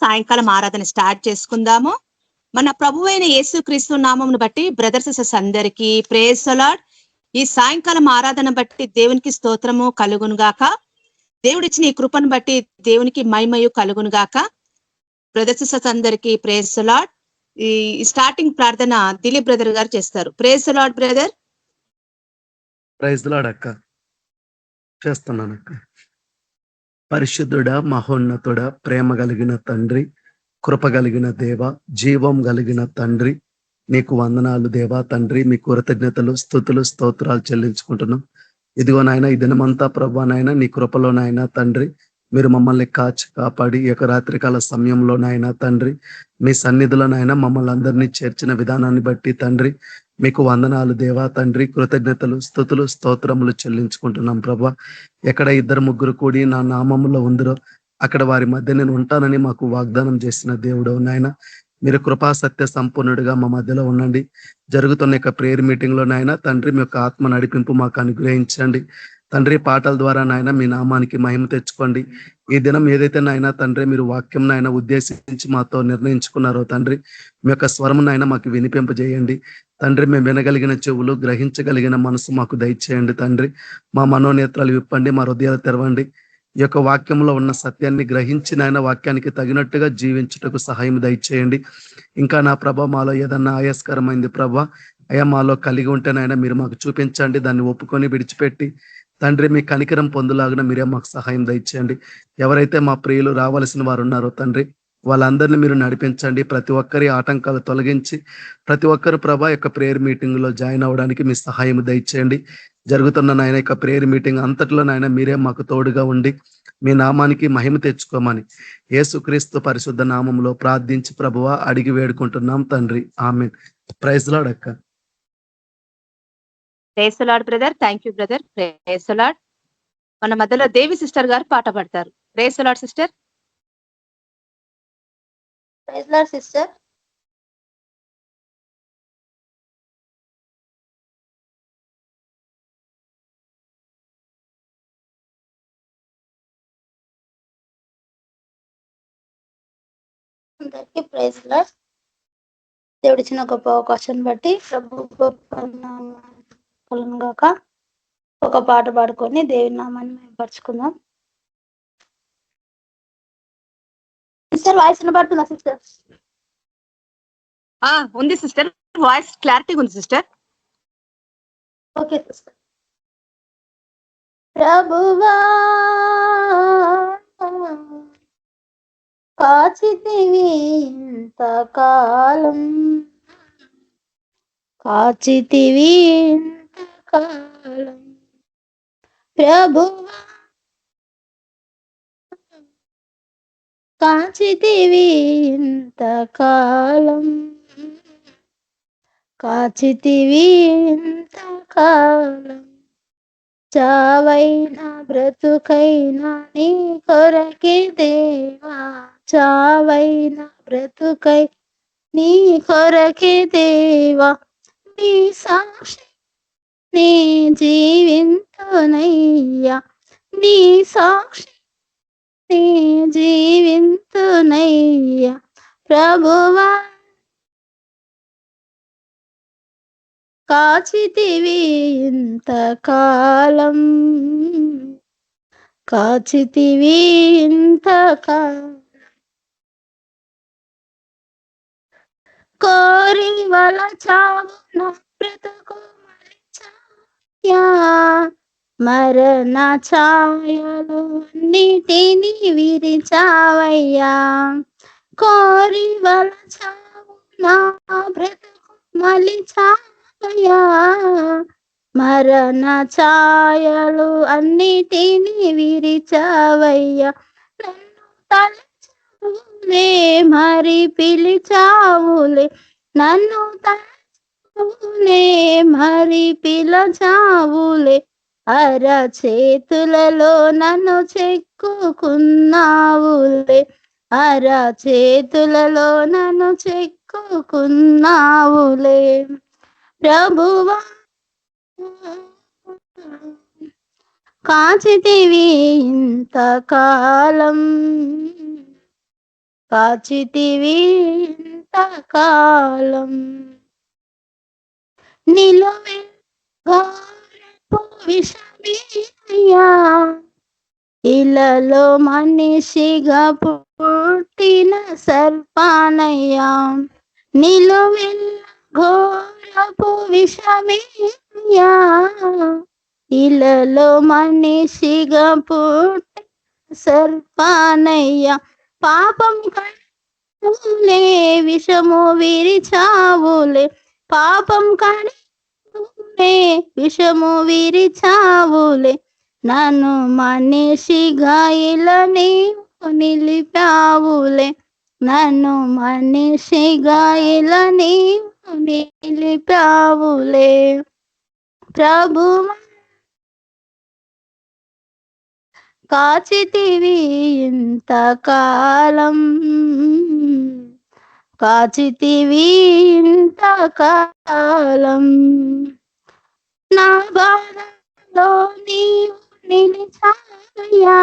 సాయంకాలం ఆరాధన స్టార్ట్ చేసుకుందాము. మన ప్రభువైన యేసుక్రీస్తు నామమును బట్టి బ్రదర్స్ సిస్టర్స్ అందరికీ ప్రేజ్ ది లార్డ్. ఈ సాయంకాలం ఆరాధన బట్టి దేవునికి స్తోత్రము కలుగును గాక. దేవుడిచ్చిన ఈ కృపను బట్టి దేవునికి మహిమయు కలుగును గాక. బ్రదర్స్ సిస్టర్స్ అందరికీ ప్రేజ్ ది లార్డ్. ఈ స్టార్టింగ్ ప్రార్థన దిలీప్ బ్రదర్ గారు చేస్తారు. Praise the lord brother. Praise the lord అక్క. చేస్తున్నాను అక్క. పరిశుద్ధుడా, మహోన్నతుడా, ప్రేమ కలిగిన తండ్రి, కృప కలిగిన దేవ, జీవం కలిగిన తండ్రి, నీకు వందనాలు దేవా తండ్రి. మీ కృతజ్ఞతలు, స్తుతులు, స్తోత్రాలు చెల్లించుకుంటున్నాం. ఇదిగో నాయన, ఈ దినమంతా ప్రభా నాయన నీ కృపలో నాయన తండ్రి మీరు మమ్మల్ని కాచి కాపాడి ఈ యొక్క రాత్రికాల సమయంలో నాయన తండ్రి మీ సన్నిధిలో నాయన మమ్మల్ని అందరినీ చేర్చిన విధానాన్ని బట్టి తండ్రి మీకు వందనాలు దేవా తండ్రి. కృతజ్ఞతలు, స్తుతులు, స్తోత్రములు చెల్లించుకుంటున్నాం ప్రభా. ఎక్కడ 2-3 కూడి నా నామములో ఉందరో అక్కడ వారి మధ్య నేను ఉంటానని మాకు వాగ్దానం చేసిన దేవుడు నాయన. మీరు కృపా సత్య సంపూర్ణుడిగా మా మధ్యలో ఉండండి. జరుగుతున్న యొక్క ప్రేయర్ మీటింగ్ లో నాయన తండ్రి మీ యొక్క ఆత్మ నడిపింపు మాకు అనుగ్రహించండి తండ్రి. పాటల ద్వారా నాయన మీ నామానికి మహిమ తెచ్చుకోండి. ఈ దినం ఏదైతే నాయన తండ్రి మీరు వాక్యం నాయన ఉద్దేశించి మాతో నిర్ణయించుకున్నారో తండ్రి మీ యొక్క స్వరం నాయన మాకు వినిపింపజేయండి తండ్రి. మేము వినగలిగిన చెవులు, గ్రహించగలిగిన మనసు మాకు దయచేయండి తండ్రి. మా మనోనేత్రాలు విప్పండి, మా హృదయాలు తెరవండి. ఈ యొక్క వాక్యంలో ఉన్న సత్యాన్ని గ్రహించి నాయన వాక్యానికి తగినట్టుగా జీవించుటకు సహాయం దయచేయండి. ఇంకా నా ప్రభ మాలో ఏదన్నా ఆయాస్కరమైంది ప్రభ అయ్యా మాలో కలిగి ఉంటే నాయన మీరు మాకు చూపించండి. దాన్ని ఒప్పుకొని విడిచిపెట్టి తండ్రి మీ కనికరం పొందులాగిన మీరే మాకు సహాయం దయచేయండి. ఎవరైతే మా ప్రియులు రావాల్సిన వారు ఉన్నారో తండ్రి వాళ్ళందరినీ మీరు నడిపించండి. ప్రతి ఒక్కరి ఆటంకాలు తొలగించి ప్రతి ఒక్కరు ప్రభా యొక్క ప్రేయర్ మీటింగ్ లో జాయిన్ అవ్వడానికి మీ సహాయం దయచేయండి. జరుగుతున్న నాయన యొక్క ప్రేయర్ మీటింగ్ అంతట్లో నాయన మీరే మాకు తోడుగా ఉండి మీ నామానికి మహిమ తెచ్చుకోమని యేసుక్రీస్తు పరిశుద్ధ నామంలో ప్రార్థించి ప్రభువా అడిగి వేడుకుంటున్నాం తండ్రి. ఆమేన్. ప్రైజ్ ది లార్డ్ అక్క. Praise the lord brother. Thank you brother. Praise the lord. మన మధ్యలో దేవి సిస్టర్ గారు పాట పాడతారు. Praise the lord sister. Praise the lord sister. అందరికీ ప్రైజ్ ది లార్డ్. దేవుడు ఇచ్చిన గొప్ప అవకాశాన్ని బట్టి ప్రభు గాక ఒక పాట పాడుకొని దేవుని నామాన్ని మేంపరుచుకుందాం. సిస్టర్ వాయిస్ వినబడుతుందా సిస్టర్? ఉంది సిస్టర్, వాయిస్ క్లారిటీ ఉంది సిస్టర్. Okay sister. ప్రభువా కాచితివి ఇంతకాలం, కాచితివి ఇంతకాలం, ప్రభువా కాచితివి ఇంతకాలం, కాచితివి ఇంతకాలం, చావైనా బ్రతుకైనా నీ కొరకే దేవా, చావైనా బ్రతుకై నీ కొరకే దేవా, నీ సాక్షి నీ జీవింతునయ్యా, నీ సాక్షి నీ జీవింతునయ్యా, ప్రభువా కాచితివి ఇంతకాలం, కాచితివి ఇంతకాలం, కోరి వలచావు నా బ్రతుకు మలిచాయా, మరణ ఛాయలు అన్నిటినీ విరిచావయ్యా, కోరి వలచావు నా బ్రతుకు మలిచావయ్యా, మరణ ఛాయలు అన్నిటినీ విరిచావయ్యా, నన్ను తలచావులే మరి పిలిచావులే, నన్ను తలచావులే మరి పిలచావులే, అర చేతులలో నన్ను చెక్కుకున్నావులే, అర చేతులలో నన్ను చెక్కుకున్నావులే, ప్రభువా కాచితివి ఇంతకాలం, కాచితివి ఇంతకాలం నిలువె ఘోరపు విషమేయ్యా ఇలలో మనిషిగా పుట్టిన సర్పానయ్యా నిలువెల్ల ఘోరపు విషమేయ్యా ఇలలో మనిషిగా పుట్టిన సర్పానయ్యా పాపం కడులే విషము విరిచావులే పాపం కడులే విషము విరిచావులే నన్ను మనిషిగా ఇలా నీవు నిలిపావులే నన్ను మనిషిగా ఇలా నీవు నిలిపావులే ప్రభువా కాచితివి ఇంతకాలం కాచితివి ఇంతకాలం నా బాధలో నీవు నిలిచావయ్యా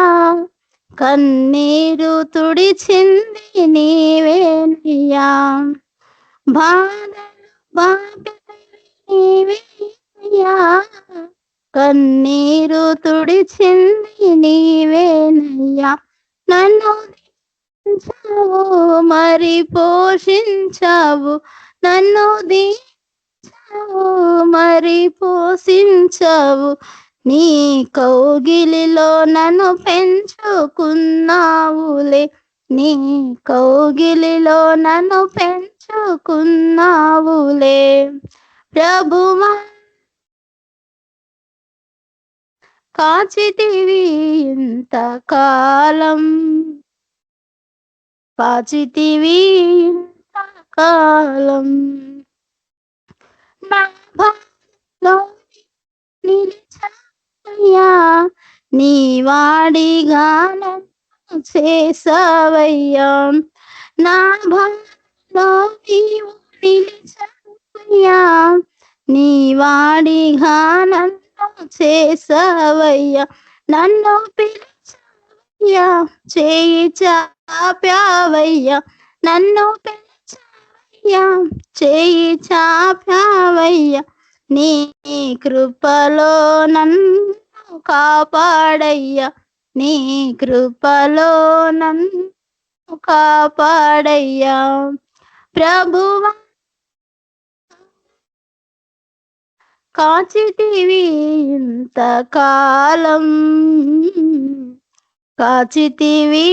కన్నీరు తుడిచింది నీవేనయ్యా బాధలు బాపినవి నీవేనయ్యా కన్నీరు తుడిచింది నీవేనయ్యా నన్ను దించావు మరి పోషించావు నన్ను దించావు మరి పోషించావు నీ కౌగిలిలో నన్ను పెంచుకున్నావులే నీ కౌగిలిలో నన్ను పెంచుకున్నావులే ప్రభువా కాచితివి ఇంతకాలం కాచితివి ఇంతకాలం నా బాధలో నిలిచావయ్యా నీ వాడిగా నన్ను చేసావయ్యా నా బాధలో నీవు నిలిచావయ్యా నీ వాడిగా నన్ను చేసావయ్యా నన్ను పిలిచావయ్యా చేయి చాపావయ్యా నన్ను పిలిచావయ్యా చేయి చాపావయ్యా నీ కృపలో నన్ను కాపాడయ్యా నీ కృపలో నన్ను కాపాడయ్యా ప్రభువా కాచితివి ఇంతకాలం కాచితివి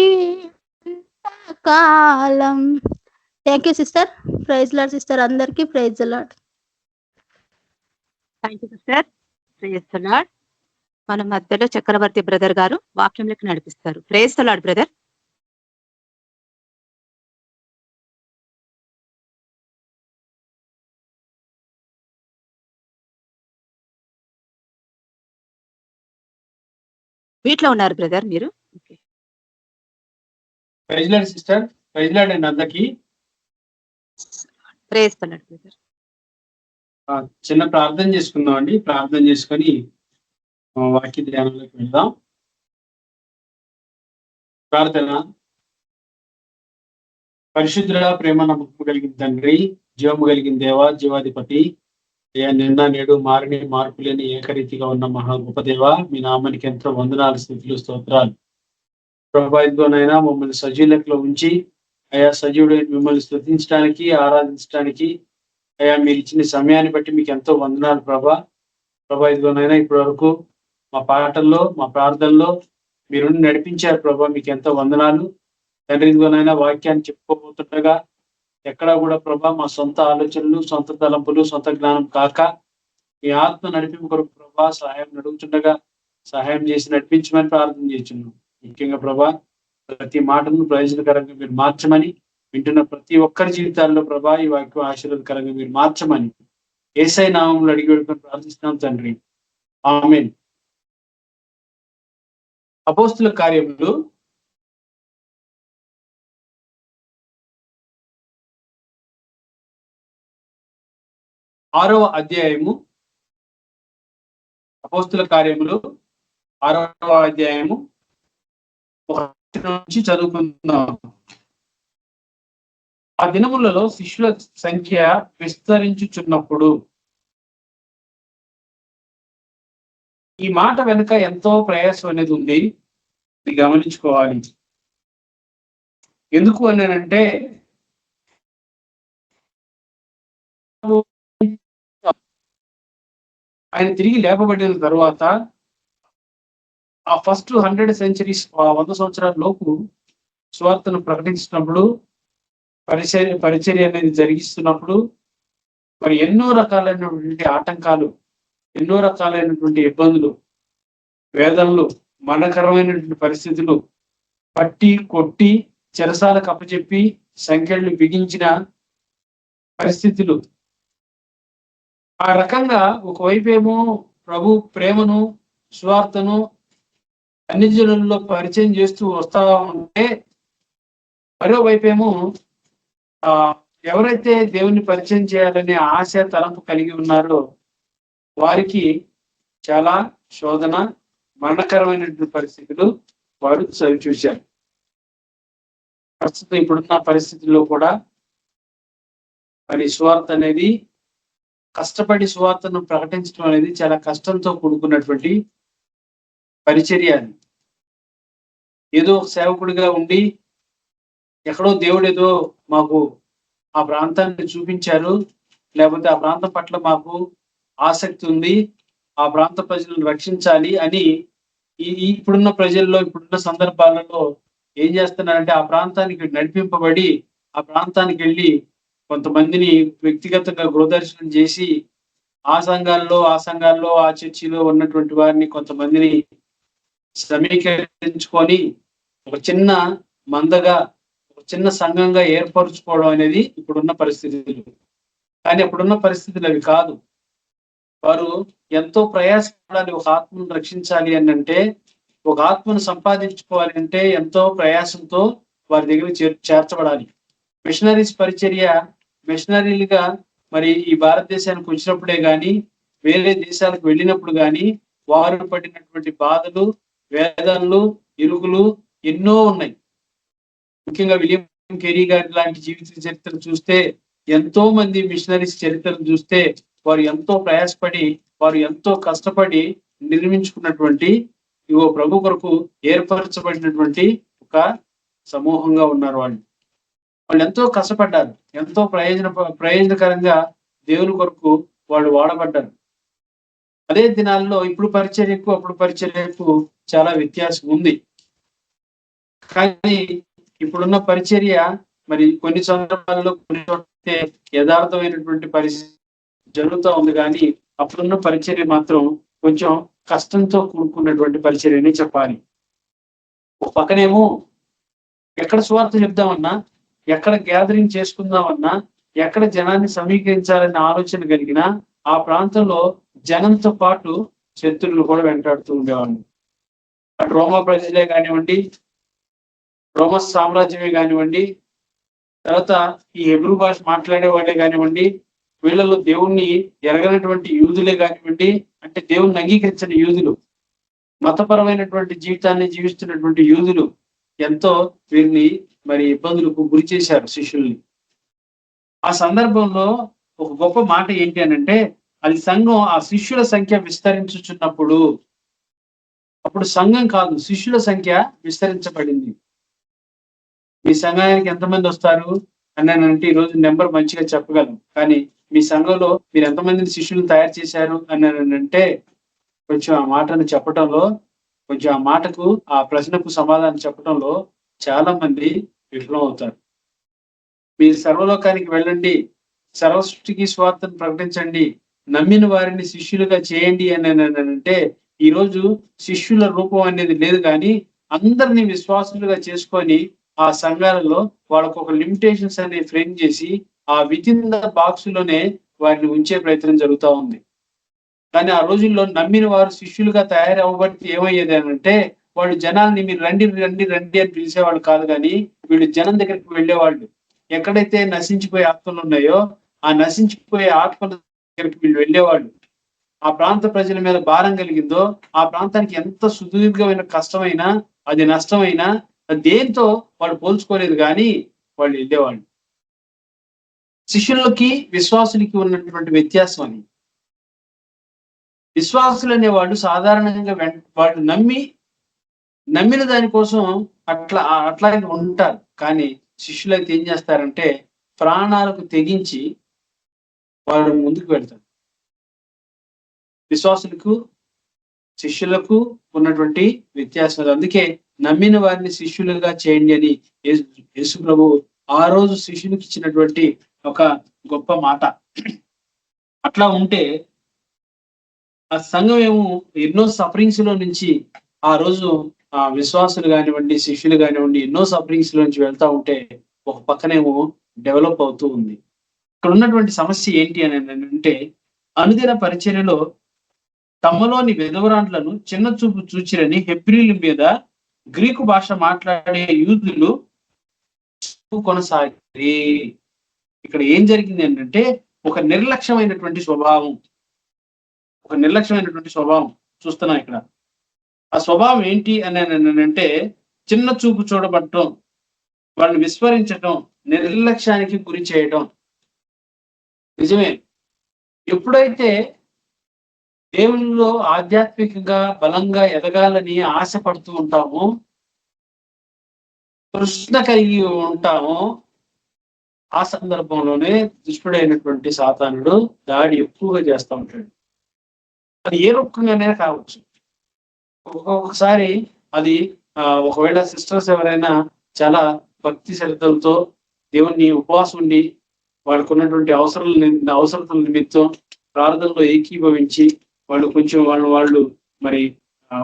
ఇంతకాలం thank you sister praise lord sister అందరికీ praise Lord thank you sister. Praise the lord. మన మధ్యలో చక్రవర్తి బ్రదర్ గారు వాక్యంలోకి నడిపిస్తారు. Praise the lord brother. వీటిలో ఉన్నారు బ్రదర్ మీరు. Praise lord sister. Praise Lord అండి అందరికీ. Praise the lord brother. చిన్న ప్రార్థన చేసుకుందాం అండి. ప్రార్థన చేసుకొని వాక్య ధ్యానంలోకి వెళ్దాం. ప్రార్థన. పరిశుద్ధుడ ప్రేమ నమ్మకం కలిగిన తండ్రి, జీవము కలిగిన దేవ, జీవాధిపతి, నిన్న నేడు మారిని మార్పు లేని ఏకరీతిగా ఉన్న మహా గొప్ప దేవ, మీ నామానికి ఎంతో వందనాలు, స్థుతులు, స్తోత్రాలు. ప్రభావితోనైనా మమ్మల్ని సజీలకులో ఉంచి అయా సజీవుడు మిమ్మల్ని స్తుతించడానికి, ఆరాధించడానికి అయా మీరు ఇచ్చిన సమయాన్ని బట్టి మీకు ఎంతో వందనాలు ప్రభా. ఇదిగోనైనా ఇప్పటి వరకు మా పాటల్లో, మా ప్రార్థనలో మీరు నడిపించారు ప్రభా, మీకు ఎంతో వందనాలు తండ్రి. ఇదిగోనైనా వాక్యాన్ని చెప్పుకోబోతుండగా ఎక్కడా కూడా ప్రభా మా సొంత ఆలోచనలు, సొంత తలంపులు, సొంత జ్ఞానం కాక మీ ఆత్మ నడిపింపు కొరకు ప్రభా సహాయం అడుగుతుండగా సహాయం చేసి నడిపించమని ప్రార్థన చేస్తున్నాం. ముఖ్యంగా ప్రభా ప్రతి మాటను ప్రయోజనకరంగా మీరు మార్చమని, వింటున్న ప్రతి ఒక్కరి జీవితాల్లో ప్రభా ఈ వాక్యం ఆశీర్వాదకరంగా మీరు మార్చమని యేసయ్య నామములో అడిగి వేడుకొని ప్రార్థిస్తున్నాం తండ్రి. ఆమేన్. అపోస్తుల కార్యములు 6వ అధ్యాయము. అపోస్తుల కార్యములు 6వ అధ్యాయము 1 నుంచి చదువుకుందాం. ఆ దినములలో శిష్యుల సంఖ్య విస్తరించుచున్నప్పుడు. ఈ మాట వెనుక ఎంతో ప్రయాసం అనేది ఉంది, ఇది గమనించుకోవాలి. ఎందుకు అన్నానంటే ఆయన తిరిగి లేపబడిన తర్వాత ఆ ఫస్ట్ 100 సెంచరీస్ 100 సంవత్సరాల లోపు సువార్తను ప్రకటించినప్పుడు, పరిచర్య అనేది జరిగిస్తున్నప్పుడు మరి ఎన్నో రకాలైనటువంటి ఆటంకాలు, ఎన్నో రకాలైనటువంటి ఇబ్బందులు, వేదనలు, మరణకరమైనటువంటి పరిస్థితులు, పట్టి కొట్టి చెరసాలకు అప్పచెప్పి సంఖ్యలు బిగించిన పరిస్థితులు. ఆ రకంగా ఒకవైపు ఏమో ప్రభు ప్రేమను, సువార్తను అన్ని జనుల్లో పరిచయం చేస్తూ వస్తా ఉంటే, మరోవైపేమో ఎవరైతే దేవుని పరిచయం చేయాలనే ఆశ తలంపు కలిగి ఉన్నారో వారికి చాలా శోధన, మరణకరమైనటువంటి పరిస్థితులు వారు చవి చూశారు. ప్రస్తుతం ఇప్పుడున్న పరిస్థితుల్లో కూడా మరి సువార్త అనేది, కష్టపడి సువార్తను ప్రకటించడం అనేది చాలా కష్టంతో కూడుకున్నటువంటి పరిచర్య. ఏదో సేవకుడిగా ఉండి ఎక్కడో దేవుడు ఏదో మాకు ఆ ప్రాంతాన్ని చూపించారు, లేకపోతే ఆ ప్రాంతం పట్ల మాకు ఆసక్తి ఉంది, ఆ ప్రాంత ప్రజలను రక్షించాలి అని ఇప్పుడున్న ప్రజల్లో, ఇప్పుడున్న సందర్భాలలో ఏం చేస్తున్నారంటే ఆ ప్రాంతానికి నడిపింపబడి ఆ ప్రాంతానికి వెళ్ళి కొంతమందిని వ్యక్తిగతంగా గృహదర్శనం చేసి ఆ సంఘాల్లో ఆ చర్చిలో ఉన్నటువంటి వారిని కొంతమందిని సమీకరించుకొని ఒక చిన్న మందగా, ఒక చిన్న సంఘంగా ఏర్పరచుకోవడం అనేది ఇప్పుడున్న పరిస్థితులు. కానీ అప్పుడున్న పరిస్థితులు అవి కాదు. వారు ఎంతో ప్రయాసపడాలి. ఒక ఆత్మను రక్షించాలి అని అంటే, ఒక ఆత్మను సంపాదించుకోవాలి అంటే ఎంతో ప్రయాసంతో వారి దగ్గర చేర్చబడాలి. మిషనరీస్ పరిచర్య, మిషనరీలుగా మరి ఈ భారతదేశానికి వచ్చినప్పుడే గాని, వేరే దేశాలకు వెళ్ళినప్పుడు గాని వారు పడినటువంటి బాధలు, వేదనలు, ఇరుకులు ఎన్నో ఉన్నాయి. ముఖ్యంగా విలియం కెరీ గారి లాంటి జీవిత చరిత్ర చూస్తే, ఎంతో మంది మిషనరీస్ చరిత్రను చూస్తే వారు ఎంతో ప్రయాసపడి, వారు ఎంతో కష్టపడి నిర్మించుకున్నటువంటి ఇవో ప్రభు కొరకు ఏర్పరచబడినటువంటి ఒక సమూహంగా ఉన్నారు. వాళ్ళు ఎంతో కష్టపడ్డారు, ఎంతో ప్రయోజనకరంగా దేవుని కొరకు వాళ్ళు వాడబడ్డారు. అదే దినాల్లో ఇప్పుడు పరిచర్యకు అప్పుడు పరిచర్యకు చాలా వ్యత్యాసం ఉంది. కానీ ఇప్పుడున్న పరిచర్య మరి కొన్ని సందర్భాల్లో కొన్ని చోట్ల యథార్థమైనటువంటి పరిస్థితి జరుగుతూ ఉంది. కానీ అప్పుడున్న పరిచర్య మాత్రం కొంచెం కష్టంతో కూడుకున్నటువంటి పరిచర్యని చెప్పాలి. ఒక పక్కనేమో ఎక్కడ సువార్త చెప్దామన్నా, ఎక్కడ గ్యాదరింగ్ చేసుకుందామన్నా, ఎక్కడ జనాన్ని సమీకరించాలనే ఆలోచన కలిగిన ఆ ప్రాంతంలో జనంతో పాటు శత్రువులు కూడా వెంటాడుతూ ఉండేవాళ్ళు. అటు రోమా ప్రజలే కానివ్వండి, రోమ సామ్రాజ్యమే కానివ్వండి, తర్వాత ఈ హెబ్రూ భాష మాట్లాడే వాళ్ళే కానివ్వండి, వీళ్ళలో దేవుణ్ణి ఎరగనటువంటి యూదులే కానివ్వండి, అంటే దేవుణ్ణి అంగీకరించిన యూదులు, మతపరమైనటువంటి జీవితాన్ని జీవిస్తున్నటువంటి యూదులు ఎంతో వీరిని మరి ఇబ్బందులకు గురి చేశారు శిష్యుల్ని. ఆ సందర్భంలో ఒక గొప్ప మాట ఏంటి అనంటే, అది సంఘం, ఆ శిష్యుల సంఖ్య విస్తరించుచున్నప్పుడు, అప్పుడు సంఘం కాదు శిష్యుల సంఖ్య విస్తరించబడింది. మీ సంఘానికి ఎంతమంది వస్తారు అన్నానంటే ఈరోజు నెంబర్ మంచిగా చెప్పగలను, కానీ మీ సంఘంలో మీరు ఎంతమందిని శిష్యులను తయారు చేశారు అన్నానంటే కొంచెం ఆ మాటను చెప్పడంలో, కొంచెం ఆ మాటకు, ఆ ప్రశ్నకు సమాధానం చెప్పడంలో చాలా మంది విఫలం అవుతారు. మీరు సర్వలోకానికి వెళ్ళండి, సర్వసృష్టికి స్వార్థను ప్రకటించండి, నమ్మిన వారిని శిష్యులుగా చేయండి అని అంటే ఈరోజు శిష్యుల రూపం అనేది లేదు. కానీ అందరినీ విశ్వాసులుగా చేసుకొని ఆ సంఘాలలో వాళ్ళకు ఒక లిమిటేషన్స్ అనేది ఫ్రేమ్ చేసి ఆ వితిన్ ద బాక్స్ లోనే వారిని ఉంచే ప్రయత్నం జరుగుతూ ఉంది. కానీ ఆ రోజుల్లో నమ్మిన వారు శిష్యులుగా తయారవ్వబట్టి ఏమయ్యేది అంటే, వాళ్ళు జనాల్ని మీరు రండి రండి రండి అని పిలిచేవాళ్ళు కాదు, కానీ వీళ్ళు జనం దగ్గరికి వెళ్ళేవాళ్ళు. ఎక్కడైతే నశించిపోయే ఆత్మలు ఉన్నాయో ఆ నశించిపోయే ఆత్మల దగ్గరికి వీళ్ళు వెళ్ళేవాళ్ళు. ఆ ప్రాంత ప్రజల మీద భారం కలిగిందో, ఆ ప్రాంతానికి ఎంత సుదీర్ఘమైన కష్టమైనా, అది నష్టమైనా దేంతో వాళ్ళు పోల్చుకోలేదు, కానీ వాళ్ళు వెళ్ళేవాళ్ళు. శిష్యులకి విశ్వాసులకి ఉన్నటువంటి వ్యత్యాసం అని. విశ్వాసులు అనేవాళ్ళు సాధారణంగా వాళ్ళు నమ్మిన దానికోసం అట్లాగే ఉంటారు. కానీ శిష్యులైతే ఏం చేస్తారంటే ప్రాణాలకు తెగించి వాళ్ళు ముందుకు వెళ్తారు. విశ్వాసులకు శిష్యులకు ఉన్నటువంటి వ్యత్యాసం. అందుకే నమ్మిన వారిని శిష్యులుగా చేయండి అని యేసు ప్రభు ఆ రోజు శిష్యులకు ఇచ్చినటువంటి ఒక గొప్ప మాట. అట్లా ఉంటే ఆ సంఘం ఏమో ఎన్నో సఫరింగ్స్ లో నుంచి ఆ రోజు ఆ విశ్వాసులు కానివ్వండి, శిష్యులు కానివ్వండి, ఎన్నో సఫరింగ్స్ లో నుంచి వెళ్తా ఉంటే ఒక పక్కనేమో డెవలప్ అవుతూ ఉంది. ఇక్కడ ఉన్నటువంటి సమస్య ఏంటి అని అంటే, అనుదిన పరిచర్యలో తమలోని విధవరాండ్లను చిన్న చూపు చూచిరని హెబ్రీల మీద గ్రీకు భాష మాట్లాడే యూదులు కొనసాగి. ఇక్కడ ఏం జరిగింది ఏంటంటే ఒక నిర్లక్ష్యమైనటువంటి స్వభావం చూస్తున్నాం ఇక్కడ. ఆ స్వభావం ఏంటి అని అంటే చిన్న చూపు చూడబడటం, వాళ్ళని విస్మరించటం, నిర్లక్ష్యానికి గురి చేయటం. నిజమే, ఎప్పుడైతే దేవునిలో ఆధ్యాత్మికంగా బలంగా ఎదగాలని ఆశపడుతూ ఉంటామో, కృష్ణ కలిగి ఉంటామో, ఆ సందర్భంలోనే దుష్టుడైనటువంటి సాతానుడు దాడి ఎక్కువగా చేస్తూ ఉంటాడు. అది ఏ రూపంగానే కావచ్చు. ఒక్కొక్కసారి అది ఒకవేళ సిస్టర్స్ ఎవరైనా చాలా భక్తి శ్రద్ధలతో దేవుణ్ణి ఉపవాసం ఉండి వాళ్ళకు ఉన్నటువంటి అవసరతల నిమిత్తం ప్రార్థనలో ఏకీభవించి వాళ్ళు కొంచెం వాళ్ళు మరి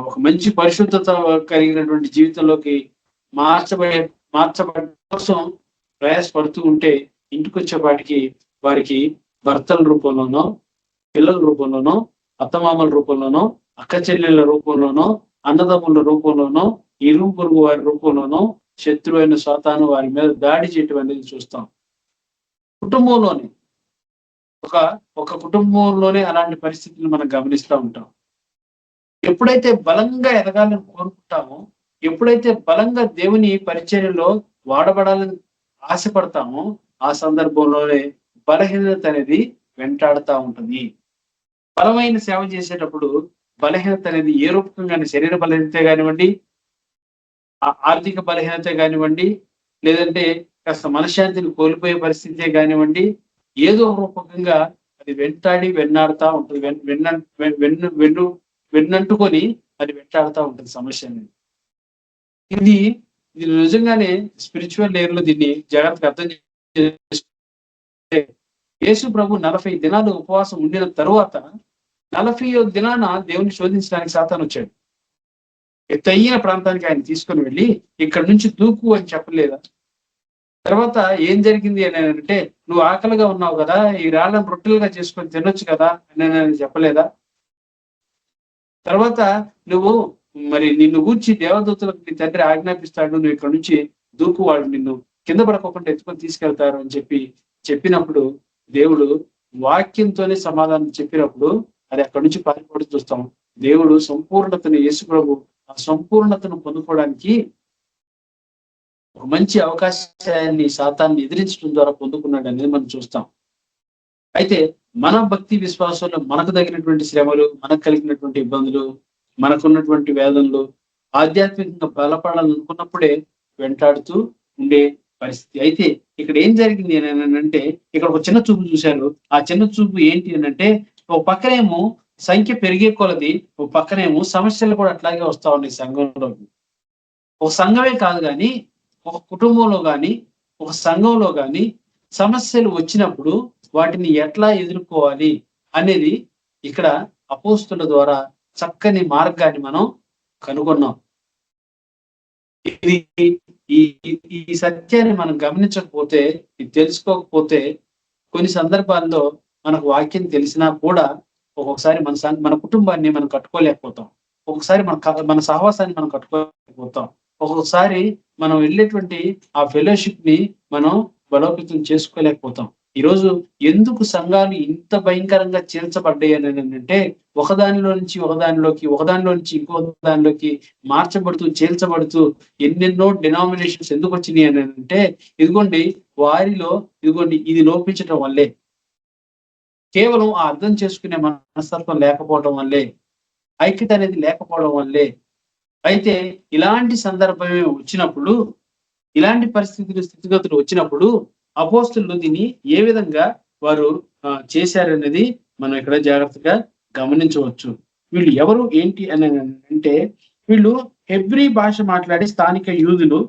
ఒక మంచి పరిశుద్ధత కలిగినటువంటి జీవితంలోకి మార్చబడే కోసం ప్రయాసపడుతూ ఉంటే ఇంటికి వచ్చేపాటికి వారికి భర్తల రూపంలోనో, పిల్లల రూపంలోనో, అత్తమామల రూపంలోనో, అక్క చెల్లెళ్ళ రూపంలోనో, అన్నదమ్ముల రూపంలోనో, ఇరుగు పొరుగు వారి రూపంలోనో శత్రువైన సాతాను వారి మీద దాడి చేయటం అనేది చూస్తాం. కుటుంబంలోనే ఒక కుటుంబంలోనే అలాంటి పరిస్థితులు మనం గమనిస్తూ ఉంటాం. ఎప్పుడైతే బలంగా ఎదగాలని కోరుకుంటామో, ఎప్పుడైతే బలంగా దేవుని పరిచర్యలో వాడబడాలని ఆశపడతామో, ఆ సందర్భంలోనే బలహీనత అనేది వెంటాడుతూ ఉంటుంది. బలమైన సేవ చేసేటప్పుడు బలహీనత అనేది ఏ రూపకంగానే, శరీర బలహీనత కానివ్వండి, ఆర్థిక బలహీనత కానివ్వండి, లేదంటే కాస్త మనశ్శాంతిని కోల్పోయే పరిస్థితే కానివ్వండి, ఏదో రూపకంగా అది వెన్నాడుతూ ఉంటుంది. వెన్నంటుకొని అది వెంటాడుతూ ఉంటుంది సమస్య అనేది. ఇది నిజంగానే స్పిరిచువల్ లేయర్ లో దీన్ని జాగ్రత్తగా అర్థం చేసుకుంటే, యేసు ప్రభు 40 దినాలు ఉపవాసం ఉండిన తరువాత 40వ దినాన దేవుని శోధించడానికి సాతాను వచ్చాడు. ఎత్తైన ప్రాంతానికి ఆయన తీసుకొని వెళ్ళి ఇక్కడ నుంచి దూకు అని చెప్పలేదా? తర్వాత ఏం జరిగింది అని అంటే, నువ్వు ఆకలిగా ఉన్నావు కదా, ఈ రాళ్ళను రొట్టెలుగా చేసుకొని తినొచ్చు కదా అని చెప్పలేదా? తర్వాత నువ్వు మరి నిన్ను గూర్చి దేవదూతలకు నీ తండ్రి ఆజ్ఞాపిస్తాడు, నువ్వు ఇక్కడ నుంచి దూకు, వాళ్ళు నిన్ను కింద పడకోకుండా ఎత్తుకొని తీసుకెళ్తారు అని చెప్పినప్పుడు దేవుడు వాక్యంతోనే సమాధానం చెప్పినప్పుడు అది అక్కడి నుంచి పారిపోవడం చూస్తాం. దేవుడు సంపూర్ణతను, యేసు ప్రభు ఆ సంపూర్ణతను పొందుకోవడానికి ఒక మంచి అవకాశాన్ని సాతాన్ని ఎదిరించడం ద్వారా పొందుకున్నాడు అనేది మనం చూస్తాం. అయితే మన భక్తి విశ్వాసంలో మనకు తగినటువంటి శ్రమలు, మనకు కలిగినటువంటి ఇబ్బందులు, మనకున్నటువంటి వేదనలు ఆధ్యాత్మికంగా బలపడాలనుకున్నప్పుడే వెంటాడుతూ ఉండే పరిస్థితి. అయితే ఇక్కడ ఏం జరిగింది అని అంటే, ఇక్కడ ఒక చిన్న చూపు చూశారు. ఆ చిన్న చూపు ఏంటి అని అంటే, ఒక పక్కనేమో సంఖ్య పెరిగే కొలది, ఒక పక్కనేమో సమస్యలు కూడా అట్లాగే వస్తా ఉన్నాయి సంఘంలోకి. ఒక సంఘమే కాదు కానీ, ఒక కుటుంబంలో కానీ, ఒక సంఘంలో కానీ సమస్యలు వచ్చినప్పుడు వాటిని ఎట్లా ఎదుర్కోవాలి అనేది ఇక్కడ అపోస్తుల ద్వారా చక్కని మార్గాన్ని మనం కనుగొన్నాం. ఈ సత్యాన్ని మనం గమనించకపోతే, ఇది తెలుసుకోకపోతే కొన్ని సందర్భాల్లో మనకు వాక్యం తెలిసినా కూడా ఒక్కొక్కసారి మన కుటుంబాన్ని మనం కట్టుకోలేకపోతాం. ఒక్కొక్కసారి మన సహవాసాన్ని మనం కట్టుకోలేకపోతాం. ఒక్కొక్కసారి మనం వెళ్ళేటువంటి ఆ ఫెలోషిప్ ని మనం బలోపేతం చేసుకోలేకపోతాం. ఈరోజు ఎందుకు సంఘాలు ఇంత భయంకరంగా చీల్చబడ్డాయి అని అంటే ఒకదానిలో నుంచి ఇంకో దానిలోకి మార్చబడుతూ చీల్చబడుతూ ఎన్నెన్నో డినామినేషన్స్ ఎందుకు వచ్చినాయి అని అంటే ఇదిగోండి ఇది లోపించటం వల్లే, కేవలం ఆ అర్థం చేసుకునే మనస్తత్వం లేకపోవడం వల్లే, ఐక్యత అనేది లేకపోవడం వల్లే. అయితే ఇలాంటి సందర్భమే వచ్చినప్పుడు, ఇలాంటి స్థితిగతులు వచ్చినప్పుడు అపోస్తులు దీన్ని ఏ విధంగా వారు చేశారనేది మనం ఇక్కడ జాగ్రత్తగా గమనించవచ్చు. వీళ్ళు ఎవరు ఏంటి అని అంటే, వీళ్ళు హెబ్రీ భాష మాట్లాడే స్థానిక యూదులు.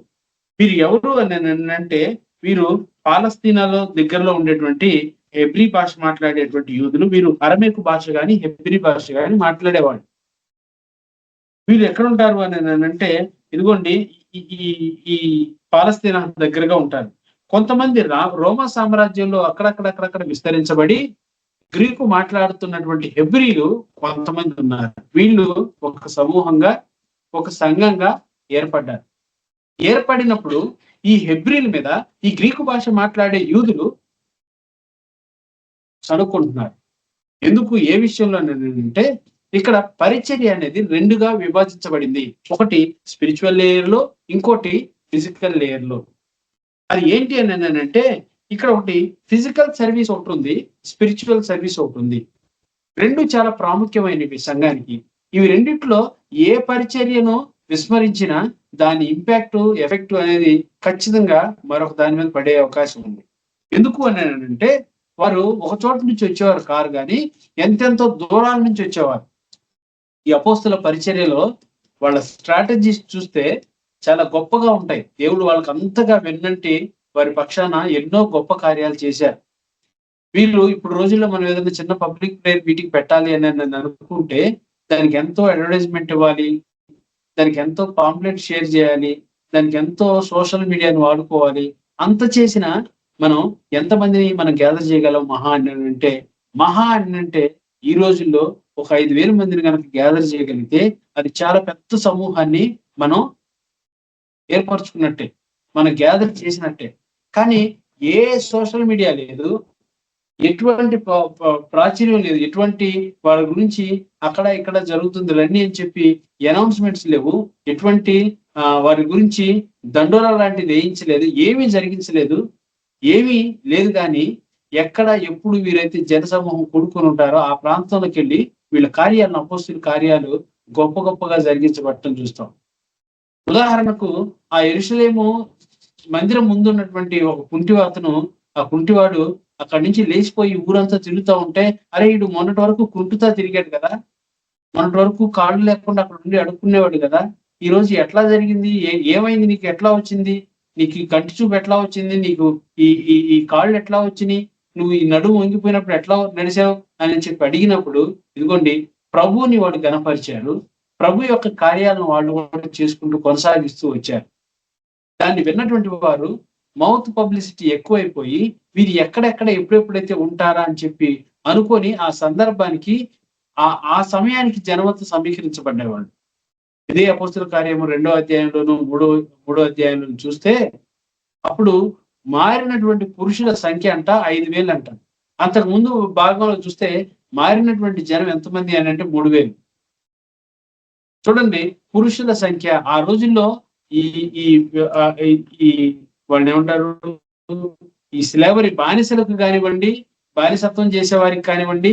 వీరు ఎవరు అని అంటే, వీరు పాలస్తీనాలో దగ్గరలో ఉండేటువంటి హెబ్రీ భాష మాట్లాడేటువంటి యూదులు. వీరు అరమేకు భాష కానీ హెబ్రీ భాష కానీ మాట్లాడేవాళ్ళు. వీళ్ళు ఎక్కడ ఉంటారు అని అంటే, ఇదిగోండి ఈ పాలస్తీనా దగ్గరగా ఉంటారు. కొంతమంది రోమా సామ్రాజ్యంలో అక్కడక్కడ విస్తరించబడి గ్రీకు మాట్లాడుతున్నటువంటి హెబ్రీలు కొంతమంది ఉన్నారు. వీళ్ళు ఒక సమూహంగా, ఒక సంఘంగా ఏర్పడ్డారు. ఏర్పడినప్పుడు ఈ హెబ్రీల మీద ఈ గ్రీకు భాష మాట్లాడే యూదులు చదువుకుంటున్నారు. ఎందుకు, ఏ విషయంలో అంటే, ఇక్కడ పరిచర్య అనేది రెండుగా విభజించబడింది. ఒకటి స్పిరిచువల్ లేయర్ లో, ఇంకోటి ఫిజికల్ లేయర్ లో. అది ఏంటి అని అంటే, ఇక్కడ ఒకటి ఫిజికల్ సర్వీస్ ఒకటి ఉంది, స్పిరిచువల్ సర్వీస్ ఒకటి ఉంది. రెండు చాలా ప్రాముఖ్యమైనవి సంఘానికి. ఇవి రెండిట్లో ఏ పరిచర్యను విస్మరించినా దాని ఇంపాక్ట్, ఎఫెక్ట్ అనేది ఖచ్చితంగా మరొక దాని మీద పడే అవకాశం ఉంది. ఎందుకు అని అంటే, వారు ఒక చోట నుంచి వచ్చేవారు కారు, కానీ ఎంతెంతో దూరాల నుంచి వచ్చేవారు. ఈ అపోస్తుల పరిచర్యలో వాళ్ళ స్ట్రాటజీస్ చూస్తే చాలా గొప్పగా ఉంటాయి. దేవుడు వాళ్ళకి అంతగా వెన్నంటి వారి పక్షాన ఎన్నో గొప్ప కార్యాలు చేశారు. వీళ్ళు ఇప్పుడు రోజుల్లో మనం ఏదైనా చిన్న పబ్లిక్ ప్రేయర్ మీటింగ్ పెట్టాలి అని అనుకుంటే దానికి ఎంతో అడ్వర్టైజ్మెంట్ ఇవ్వాలి, దానికి ఎంతో పాంప్లెట్ షేర్ చేయాలి, దానికి ఎంతో సోషల్ మీడియాను వాడుకోవాలి. అంత చేసిన మనం ఎంతమందిని మనం గ్యాదర్ చేయగలం మహా అని అంటే ఈ రోజుల్లో ఒక 5,000 మందిని కనుక గ్యాదర్ చేయగలిగితే అది చాలా పెద్ద సమూహాన్ని మనం ఏర్పరచుకున్నట్టే, మనం గ్యాదర్ చేసినట్టే. కానీ ఏ సోషల్ మీడియా లేదు, ఎటువంటి ప్రాచుర్యం లేదు, ఎటువంటి వాళ్ళ గురించి అక్కడ ఇక్కడ జరుగుతుంది రండి అని చెప్పి అనౌన్స్మెంట్స్ లేవు, ఎటువంటి వారి గురించి దండోరా లాంటిది వేయించలేదు, ఏమీ జరిగించలేదు, ఏమీ లేదు. కానీ ఎక్కడ ఎప్పుడు వీరైతే జనసమూహం కూడుకొని ఉంటారో ఆ ప్రాంతంలోకి వెళ్ళి వీళ్ళ కార్యాలను, అపోస్తుల కార్యాలు గొప్ప గొప్పగా జరిగించబడటం చూస్తాం. ఉదాహరణకు ఆ యెరూషలేము మందిరం ముందు ఉన్నటువంటి ఒక కుంటివాతను, ఆ కుంటివాడు అక్కడి నుంచి లేచిపోయి ఊరంతా తిరుగుతూ ఉంటే, అరే వీడు మొన్నటి వరకు కుంటుతా తిరిగాడు కదా, మొన్నటి వరకు కాళ్ళు లేకుండా అక్కడ ఉండి అడుక్కునేవాడు కదా, ఈ రోజు ఎట్లా జరిగింది, ఏమైంది, నీకు ఎట్లా వచ్చింది, నీకు ఈ కంటి చూపు ఎట్లా వచ్చింది, నీకు ఈ కాళ్ళు ఎట్లా వచ్చినాయి, నువ్వు ఈ నడుము వంగిపోయినప్పుడు ఎట్లా నడిచావు అని చెప్పి అడిగినప్పుడు, ఇదిగోండి ప్రభువుని వాడు గణపరిచారు. ప్రభు యొక్క కార్యాలను వాళ్ళు చేసుకుంటూ కొనసాగిస్తూ వచ్చారు. దాన్ని విన్నటువంటి వారు మౌత్ పబ్లిసిటీ ఎక్కువైపోయి వీరు ఎక్కడెక్కడ ఎప్పుడెప్పుడైతే ఉంటారా అని చెప్పి అనుకొని ఆ సందర్భానికి ఆ సమయానికి జనమంతా సమీకరించబడ్డేవాళ్ళు. ఇదే అపోస్తుల కార్యము 2వ అధ్యాయంలోను 3వ అధ్యాయంలో చూస్తే అప్పుడు మారినటువంటి పురుషుల సంఖ్య అంట 5,000 అంట. అంతకు ముందు భాగంలో చూస్తే మారినటువంటి జనం ఎంతమంది అని అంటే 3,000. చూడండి పురుషుల సంఖ్య. ఆ రోజుల్లో ఈ వాళ్ళని ఏమంటారు, ఈ స్లేవరీ బానిసలకు కానివ్వండి, బానిసత్వం చేసే వారికి కానివ్వండి,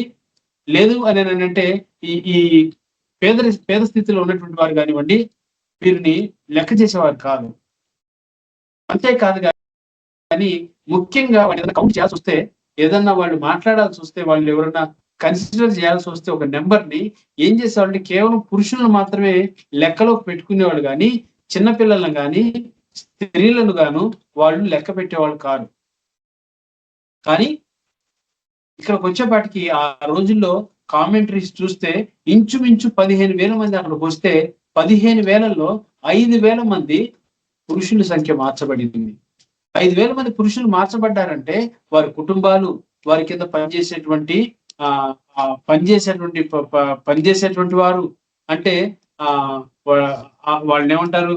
లేదు అని అంటే ఈ పేద స్థితిలో ఉన్నటువంటి వారు కానివ్వండి, వీరిని లెక్క చేసేవారు కాదు. అంతేకాదు కానీ ముఖ్యంగా వాళ్ళు ఏదైనా కౌంట్ చేయాల్సి వస్తే, ఏదన్నా వాళ్ళు మాట్లాడాల్సి వస్తే, వాళ్ళు ఎవరైనా కన్సిడర్ చేయాల్సి వస్తే ఒక నెంబర్ని ఏం చేసేవాళ్ళని కేవలం పురుషులను మాత్రమే లెక్కలోకి పెట్టుకునేవాళ్ళు, కానీ చిన్నపిల్లలను కానీ స్త్రీలను గాను వాళ్ళు లెక్క పెట్టేవాళ్ళు కాదు. కానీ ఇక్కడికి వచ్చేపాటికి ఆ రోజుల్లో కామెంటరీస్ చూస్తే ఇంచుమించు 15,000 మంది అక్కడికి వస్తే 15,000లో 5,000 మంది పురుషుల సంఖ్య మార్చబడింది. 5,000 మంది పురుషులు మార్చబడ్డారంటే వారి కుటుంబాలు, వారి కింద పనిచేసేటువంటి వారు, అంటే వాళ్ళని ఏమంటారు,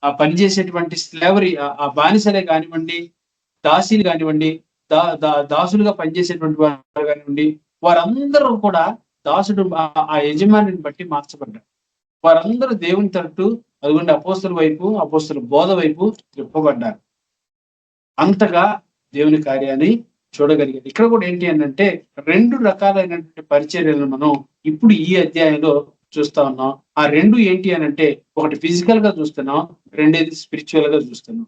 ఆ పనిచేసేటువంటి స్లేవరీ, ఆ బానిసలే కానివ్వండి, దాసీలు కానివ్వండి, దాసులుగా పనిచేసేటువంటి వారు కానివ్వండి, వారందరూ కూడా దాసుడు ఆ యజమానిని బట్టి మార్చబడ్డారు. వారందరూ దేవుని తరటు అదిగోండి అపోస్తుల వైపు, అపోస్తుల బోధ వైపు త్రిప్పబడ్డారు. అంతగా దేవుని కార్యాన్ని చూడగలిగారు. ఇక్కడ కూడా ఏంటి అంటే 2 రకాలైనటువంటి పరిచర్యలను మనం ఇప్పుడు ఈ అధ్యాయంలో చూస్తా ఉన్నాం. ఆ 2 ఏంటి అంటే ఒకటి ఫిజికల్ గా చూస్తున్నాం, రెండేది స్పిరిచువల్ గా చూస్తున్నాం.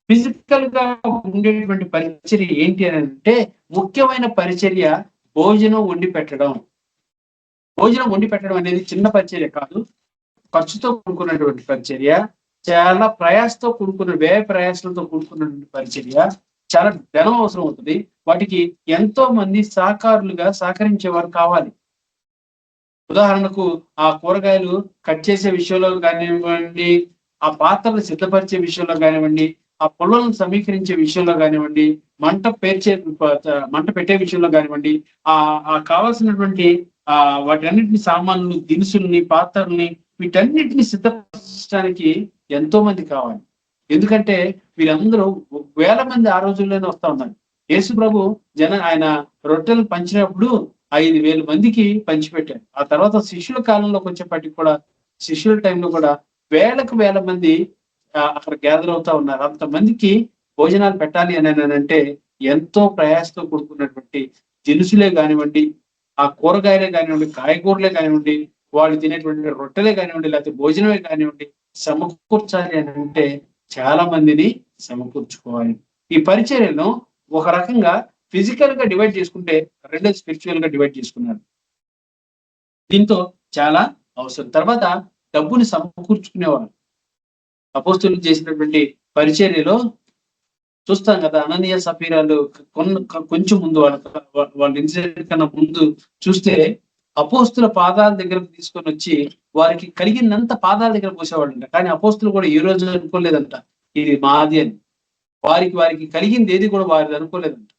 ఫిజికల్ గా ఉండేటువంటి పరిచర్య ఏంటి అంటే ముఖ్యమైన పరిచర్య భోజనం వండి పెట్టడం. భోజనం వండి పెట్టడం అనేది చిన్న పరిచర్య కాదు, ఖర్చుతో కూడుకున్నటువంటి పరిచర్య, చాలా ప్రయాసతో కూడుకున్న వ్యయ ప్రయాసలతో కూడుకున్నటువంటి పరిచర్య, చాలా ధనం అవసరం అవుతుంది. వాటికి ఎంతో మంది సహకరించేవారు కావాలి. ఉదాహరణకు ఆ కూరగాయలు కట్ చేసే విషయంలో కానివ్వండి, ఆ పాత్రలు సిద్ధపరిచే విషయంలో కానివ్వండి, ఆ పొలాలను సమీకరించే విషయంలో కానివ్వండి, మంట పెట్టే విషయంలో కానివ్వండి, ఆ కావాల్సినటువంటి వాటన్నిటిని సామాన్లు, దినుసుల్ని, పాత్రల్ని, వీటన్నిటిని సిద్ధపరచడానికి ఎంతో మంది కావాలి. ఎందుకంటే వీరందరూ వేల మంది ఆ రోజుల్లోనే వస్తా ఉన్నారు. యేసు ప్రభు ఆయన రొట్టెలు పంచినప్పుడు 5,000 మందికి పంచిపెట్టారు. ఆ తర్వాత శిష్యుల కాలంలోకి వచ్చేప్పటికి కూడా, శిష్యుల టైంలో కూడా వేల మంది అక్కడ గ్యాదర్ అవుతా ఉన్నారు. అంతమందికి భోజనాలు పెట్టాలి అని అంటే ఎంతో ప్రయాసతో కూడుకున్నటువంటి దినుసులే కానివ్వండి, ఆ కూరగాయలే కానివ్వండి, కాయగూరలే కానివ్వండి, వాళ్ళు తినేటువంటి రొట్టెలే కానివ్వండి, లేకపోతే భోజనమే కానివ్వండి, సమకూర్చాలి అని అంటే చాలా మందిని సమకూర్చుకోవాలి. ఈ పరిచర్యను ఒక రకంగా ఫిజికల్ గా డివైడ్ చేసుకుంటే, రెండో స్పిరిచువల్ గా డివైడ్ చేసుకున్నారు. దీంతో చాలా అవసరం. తర్వాత డబ్బుని సమకూర్చుకునేవారు. అపోస్తులు చేసినటువంటి పరిచర్యలో చూస్తాం కదా, అననీయ సఫీరాలు కొంచెం ముందు వాళ్ళ ఇన్సిడెంట్ కన్నా ముందు చూస్తే అపోస్తుల పాదాల దగ్గరకు తీసుకొని వచ్చి వారికి కలిగినంత పాదాల దగ్గర పోసేవాళ్ళంట. కానీ అపోస్తులు కూడా ఈ రోజు అనుకోలేదంట ఇది మాది అని. వారికి కలిగింది ఏది కూడా వారిది అనుకోలేదంట.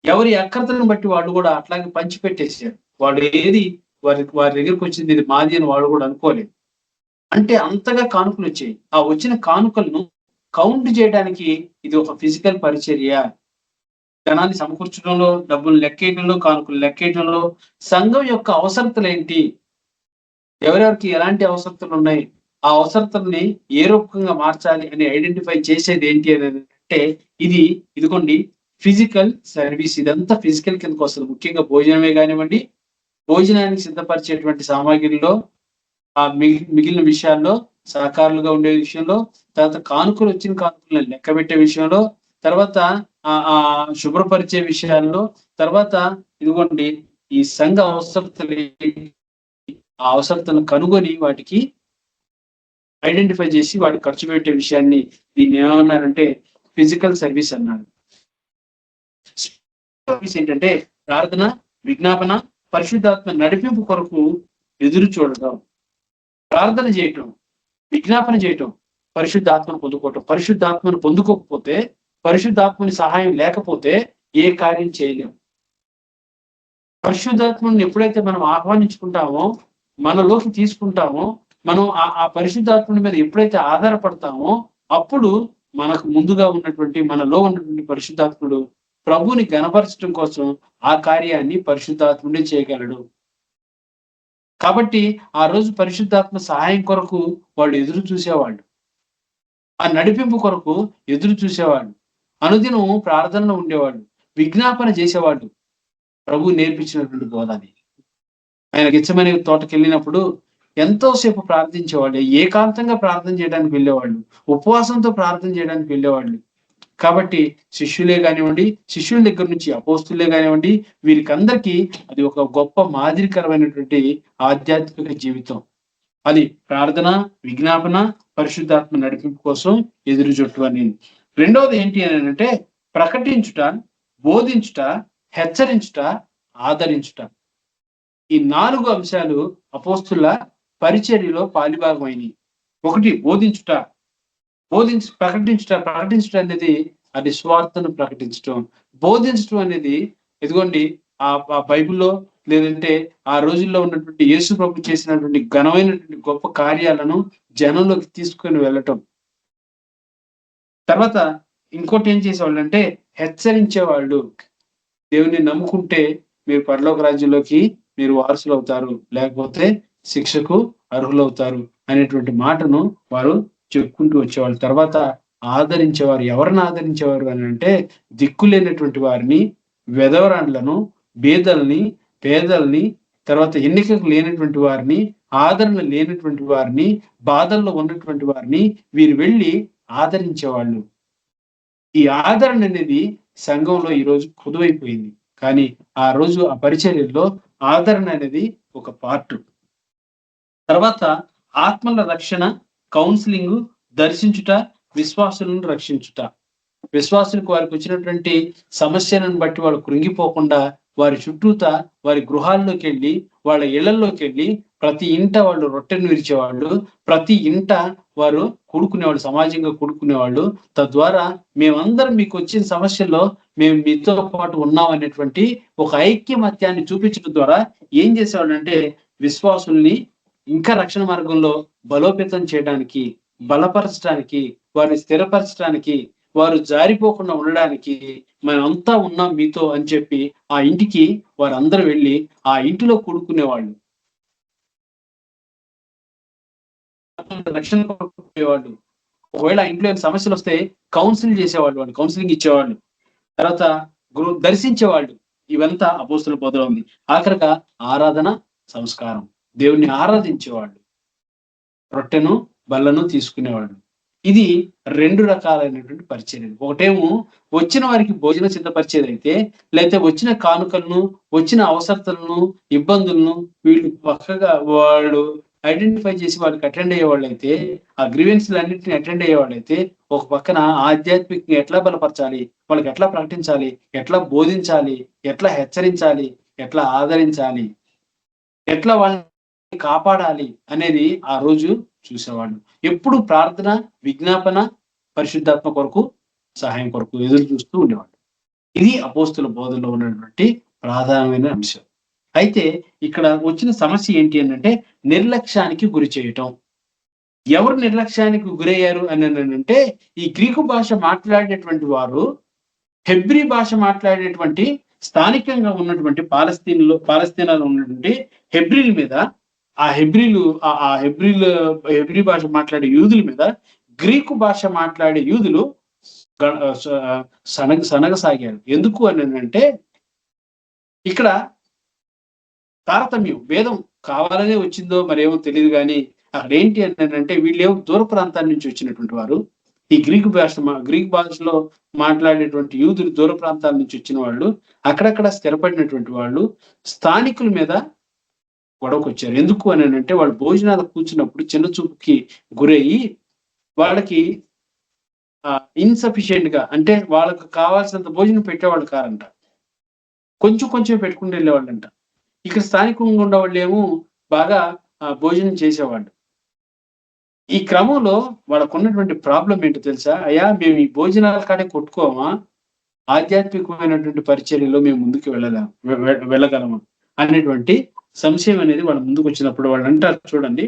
ఎవరి అక్కర్తలను బట్టి వాళ్ళు కూడా అట్లాగే పంచిపెట్టేసారు. వాళ్ళు ఏది వారి దగ్గరకు వచ్చింది ఇది మాది అని వాళ్ళు కూడా అనుకోలేదు. అంటే అంతగా కానుకలు వచ్చాయి. ఆ వచ్చిన కానుకలను కౌంట్ చేయడానికి ఇది ఒక ఫిజికల్ పరిచర్య. ధనాన్ని సమకూర్చడంలో, డబ్బులు లెక్కేయడంలో, కానుకలు లెక్కేయడంలో, సంఘం యొక్క అవసరతలు ఏంటి, ఎవరెవరికి ఎలాంటి అవసరతలు ఉన్నాయి, ఆ అవసరతల్ని ఏ రూపంగా మార్చాలి అని ఐడెంటిఫై చేసేది ఏంటి అని అంటే ఇదిగోండి ఫిజికల్ సర్వీస్. ఇదంతా ఫిజికల్ కిందకు వస్తుంది. ముఖ్యంగా భోజనమే కానివ్వండి, భోజనానికి సిద్ధపరిచేటువంటి సామాగ్రిలో, ఆ మిగిలిన విషయాల్లో, సహకారులుగా ఉండే విషయంలో, తర్వాత వచ్చిన కానుకలను లెక్క పెట్టే విషయంలో, తర్వాత ఆ శుభ్రపరిచే విషయాల్లో, తర్వాత ఇదిగోండి ఈ సంఘ అవసరతలు, ఆ అవసరతలను కనుగొని వాటికి ఐడెంటిఫై చేసి వాటికి ఖర్చు పెట్టే విషయాన్ని దీన్ని ఏమన్నారంటే ఫిజికల్ సర్వీస్ అన్నారు. సర్వీస్ ఏంటంటే ప్రార్థన, విజ్ఞాపన, పరిశుద్ధాత్మ నడిపింపు కొరకు ఎదురు చూడటం, ప్రార్థన చేయటం, విజ్ఞాపన చేయటం, పరిశుద్ధాత్మను పొందుకోవటం. పరిశుద్ధాత్మను పొందుకోకపోతే, పరిశుద్ధాత్మని సహాయం లేకపోతే ఏ కార్యం చేయలేము. పరిశుద్ధాత్మని ఎప్పుడైతే మనం ఆహ్వానించుకుంటామో, మనలోకి తీసుకుంటామో, మనం ఆ పరిశుద్ధాత్మని మీద ఎప్పుడైతే ఆధారపడతామో, అప్పుడు మనకు ముందుగా ఉన్నటువంటి, మనలో ఉన్నటువంటి పరిశుద్ధాత్ముడు ప్రభుని గణపరచడం కోసం ఆ కార్యాన్ని పరిశుద్ధాత్ముడే చేయగలడు. కాబట్టి ఆ రోజు పరిశుద్ధాత్మ సహాయం కొరకు వాళ్ళు ఎదురు చూసేవాళ్ళు, ఆ నడిపింపు కొరకు ఎదురు చూసేవాళ్ళు, అనుదినం ప్రార్థనలో ఉండేవాళ్ళు, విజ్ఞాపన చేసేవాళ్ళు. ప్రభు నేర్పించినటువంటి బోధని. ఆయన గెత్సేమనే తోటకి వెళ్ళినప్పుడు ఎంతోసేపు ప్రార్థించేవాళ్ళు, ఏకాంతంగా ప్రార్థన చేయడానికి వెళ్ళేవాళ్ళు, ఉపవాసంతో ప్రార్థన చేయడానికి వెళ్ళేవాళ్ళు. కాబట్టి శిష్యులే కానివ్వండి, శిష్యుల దగ్గర నుంచి అపోస్తులే కానివ్వండి, వీరికందరికీ అది ఒక గొప్ప మాదిరికరమైనటువంటి ఆధ్యాత్మిక జీవితం. అది ప్రార్థన, విజ్ఞాపన, పరిశుద్ధాత్మ నడిపింపు కోసం ఎదురు చుట్టు అనేది. రెండవది ఏంటి అని అంటే ప్రకటించుట, బోధించుట, హెచ్చరించుట, ఆదరించుట. ఈ 4 అంశాలు అపోస్తుల పరిచర్యలో పాలిభాగమైనవి. ఒకటి బోధించుట, ప్రకటించడం అనేది అది స్వార్థను ప్రకటించడం. బోధించడం అనేది ఇదిగోండి ఆ బైబిల్లో, లేదంటే ఆ రోజుల్లో ఉన్నటువంటి యేసు ప్రభు చేసినటువంటి ఘనమైనటువంటి గొప్ప కార్యాలను జనంలోకి తీసుకొని వెళ్ళటం. తర్వాత ఇంకోటి ఏం చేసేవాళ్ళు అంటే హెచ్చరించేవాళ్ళు. దేవుని నమ్ముకుంటే మీరు పరలోక రాజ్యంలోకి మీరు వారసులు అవుతారు, లేకపోతే శిక్షకు అర్హులవుతారు అనేటువంటి మాటను వారు చెప్పుకుంటూ వచ్చేవాళ్ళు. తర్వాత ఆదరించేవారు. ఎవరిని ఆదరించేవారు అని అంటే దిక్కులేనటువంటి వారిని, వెధవరాండ్లను, బీదల్ని, పేదల్ని, తర్వాత ఎన్నికకు లేనటువంటి వారిని, ఆదరణ లేనటువంటి వారిని, బాధల్లో ఉన్నటువంటి వారిని వీరు వెళ్ళి ఆదరించేవాళ్ళు. ఈ ఆదరణ అనేది సంఘంలో ఈరోజు కొదువైపోయింది. కానీ ఆ రోజు ఆ పరిచర్యల్లో ఆదరణ అనేది ఒక పార్ట్. తర్వాత ఆత్మల రక్షణ, కౌన్సిలింగ్, దర్శించుట, విశ్వాసులను రక్షించుట. విశ్వాసులకు వారికి వచ్చినటువంటి సమస్యలను బట్టి వాళ్ళు కృంగిపోకుండా వారి చుట్టూత వారి గృహాల్లోకి వెళ్ళి, వాళ్ళ ఇళ్లలోకి వెళ్ళి ప్రతి ఇంట వాళ్ళు రొట్టెను విరిచేవాళ్ళు, ప్రతి ఇంట వారు కూడుకునేవాళ్ళు, సమాజంగా కూడుకునేవాళ్ళు. తద్వారా మేమందరం మీకు వచ్చిన సమస్యల్లో మేము మీతో పాటు ఉన్నాం అనేటువంటి ఒక ఐక్యమత్యాన్ని చూపించడం ద్వారా ఏం చేసేవాళ్ళు అంటే విశ్వాసుల్ని ఇంకా రక్షణ మార్గంలో బలోపేతం చేయడానికి, బలపరచడానికి, వారిని స్థిరపరచడానికి, వారు జారిపోకుండా ఉండడానికి మనమంతా ఉన్నాం మీతో అని చెప్పి ఆ ఇంటికి వారందరూ వెళ్ళి ఆ ఇంటిలో కూడుకునేవాళ్ళు, రక్షణ కొనుక్కునేవాళ్ళు. ఒకవేళ ఇంట్లో ఏమైనా సమస్యలు వస్తే కౌన్సిల్ చేసేవాళ్ళు, వాళ్ళు కౌన్సిలింగ్ ఇచ్చేవాళ్ళు. తర్వాత దర్శించేవాళ్ళు. ఇవంతా అపోస్తుల బోధలో ఉంది. ఆఖరిగా ఆరాధన సంస్కారం, దేవుణ్ణి ఆరాధించేవాళ్ళు, రొట్టెను బల్లను తీసుకునేవాళ్ళు. ఇది 2 రకాలైనటువంటి పరిచర్యలు. ఒకటేమో వచ్చిన వారికి భోజనం సిద్ధపరిచేది అయితే, లేకపోతే వచ్చిన కానుకలను, వచ్చిన అవసరతలను, ఇబ్బందులను వీళ్ళు పక్కగా వాళ్ళు ఐడెంటిఫై చేసి వాళ్ళకి అటెండ్ అయ్యేవాళ్ళైతే, ఆ గ్రీవెన్స్లు అన్నింటినీ అటెండ్ అయ్యేవాళ్ళైతే, ఒక పక్కన ఆధ్యాత్మికంగా ఎట్లా బలపరచాలి, వాళ్ళకి ఎట్లా ప్రకటించాలి, ఎట్లా బోధించాలి, ఎట్లా హెచ్చరించాలి, ఎట్లా ఆదరించాలి, ఎట్లా వాళ్ళని కాపాడాలి అనేది ఆ రోజు చూసేవాళ్ళు. ఎప్పుడు ప్రార్థన, విజ్ఞాపన, పరిశుద్ధాత్మ కొరకు, సహాయం కొరకు ఎదురు చూస్తూ ఉండేవాళ్ళు. ఇది అపోస్తుల బోధనలో ఉన్నటువంటి ప్రధానమైన అంశం. అయితే ఇక్కడ వచ్చిన సమస్య ఏంటి అంటే నిర్లక్ష్యానికి గురి చేయటం. ఎవరు నిర్లక్ష్యానికి గురయ్యారు అని అంటే ఈ గ్రీకు భాష మాట్లాడేటువంటి వారు హెబ్రీ భాష మాట్లాడేటువంటి స్థానికంగా ఉన్నటువంటి పాలస్తీనాలో ఉన్నటువంటి హెబ్రీల మీద, ఆ హెబ్రీ భాష మాట్లాడే యూదుల మీద గ్రీకు భాష మాట్లాడే యూదులు సనగసాగారు. ఎందుకు అని అంటే ఇక్కడ తారతమ్యం, భేదం కావాలనే వచ్చిందో మరేమో తెలియదు. కానీ అక్కడ ఏంటి అని అంటే వీళ్ళేమో దూర ప్రాంతాల నుంచి వచ్చినటువంటి వారు, ఈ గ్రీకు భాషలో మాట్లాడేటువంటి యూదులు దూర ప్రాంతాల నుంచి వచ్చిన వాళ్ళు, అక్కడక్కడ స్థిరపడినటువంటి వాళ్ళు స్థానికుల మీద గొడవకు వచ్చారు. ఎందుకు అని అంటే వాళ్ళు భోజనాలు కూర్చున్నప్పుడు చిన్న చూపుకి గురయ్యి వాళ్ళకి ఇన్సఫిషియెంట్ గా, అంటే వాళ్ళకు కావాల్సినంత భోజనం పెట్టేవాళ్ళు కారంట, కొంచెం పెట్టుకుంటూ వెళ్ళేవాళ్ళంట. ఇక్కడ స్థానికంగా ఉండేవాళ్ళు ఏమో బాగా భోజనం చేసేవాళ్ళు. ఈ క్రమంలో వాళ్ళకు ఉన్నటువంటి ప్రాబ్లం ఏంటో తెలుసా? అయ్యా, మేము ఈ భోజనాల కాడే కొట్టుకోమా, ఆధ్యాత్మికమైనటువంటి పరిచర్యలో మేము ముందుకు వెళ్ళగలమా అనేటువంటి సంశయం అనేది వాళ్ళ ముందుకు వచ్చినప్పుడు వాళ్ళు అంటారు. చూడండి,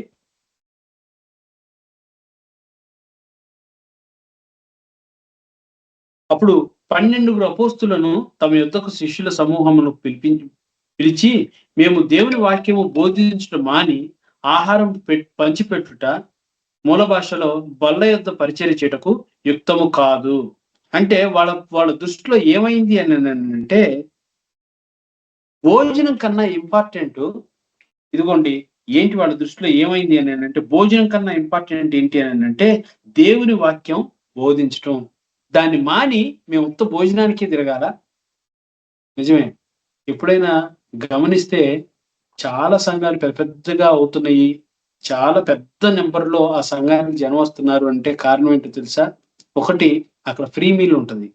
అప్పుడు 12 అపోస్తులను తమ యొద్దకు శిష్యుల సమూహమును పిలిచి, మేము దేవుని వాక్యము బోధించడం మాని ఆహారం పంచిపెట్టుట మూల భాషలో బల్ల యొద్ద పరిచర్య చేయటకు యుక్తము కాదు. అంటే వాళ్ళ దృష్టిలో ఏమైంది అని అంటే భోజనం కన్నా ఇంపార్టెంట్, ఇదిగోండి ఏంటి వాళ్ళ దృష్టిలో ఏమైంది అని అంటే భోజనం కన్నా ఇంపార్టెంట్ ఏంటి అని అంటే దేవుని వాక్యం బోధించటం. దాన్ని మాని మేము ఉత్త భోజనానికే తిరగాల? నిజమే. ఎప్పుడైనా గమనిస్తే చాలా సంఘాలు పెద్దగా అవుతున్నాయి, చాలా పెద్ద నెంబర్లో ఆ సంఘానికి జనం వస్తున్నారు అంటే కారణం ఏంటో తెలుసా? ఒకటి, అక్కడ ఫ్రీ మీల్ ఉంటుంది,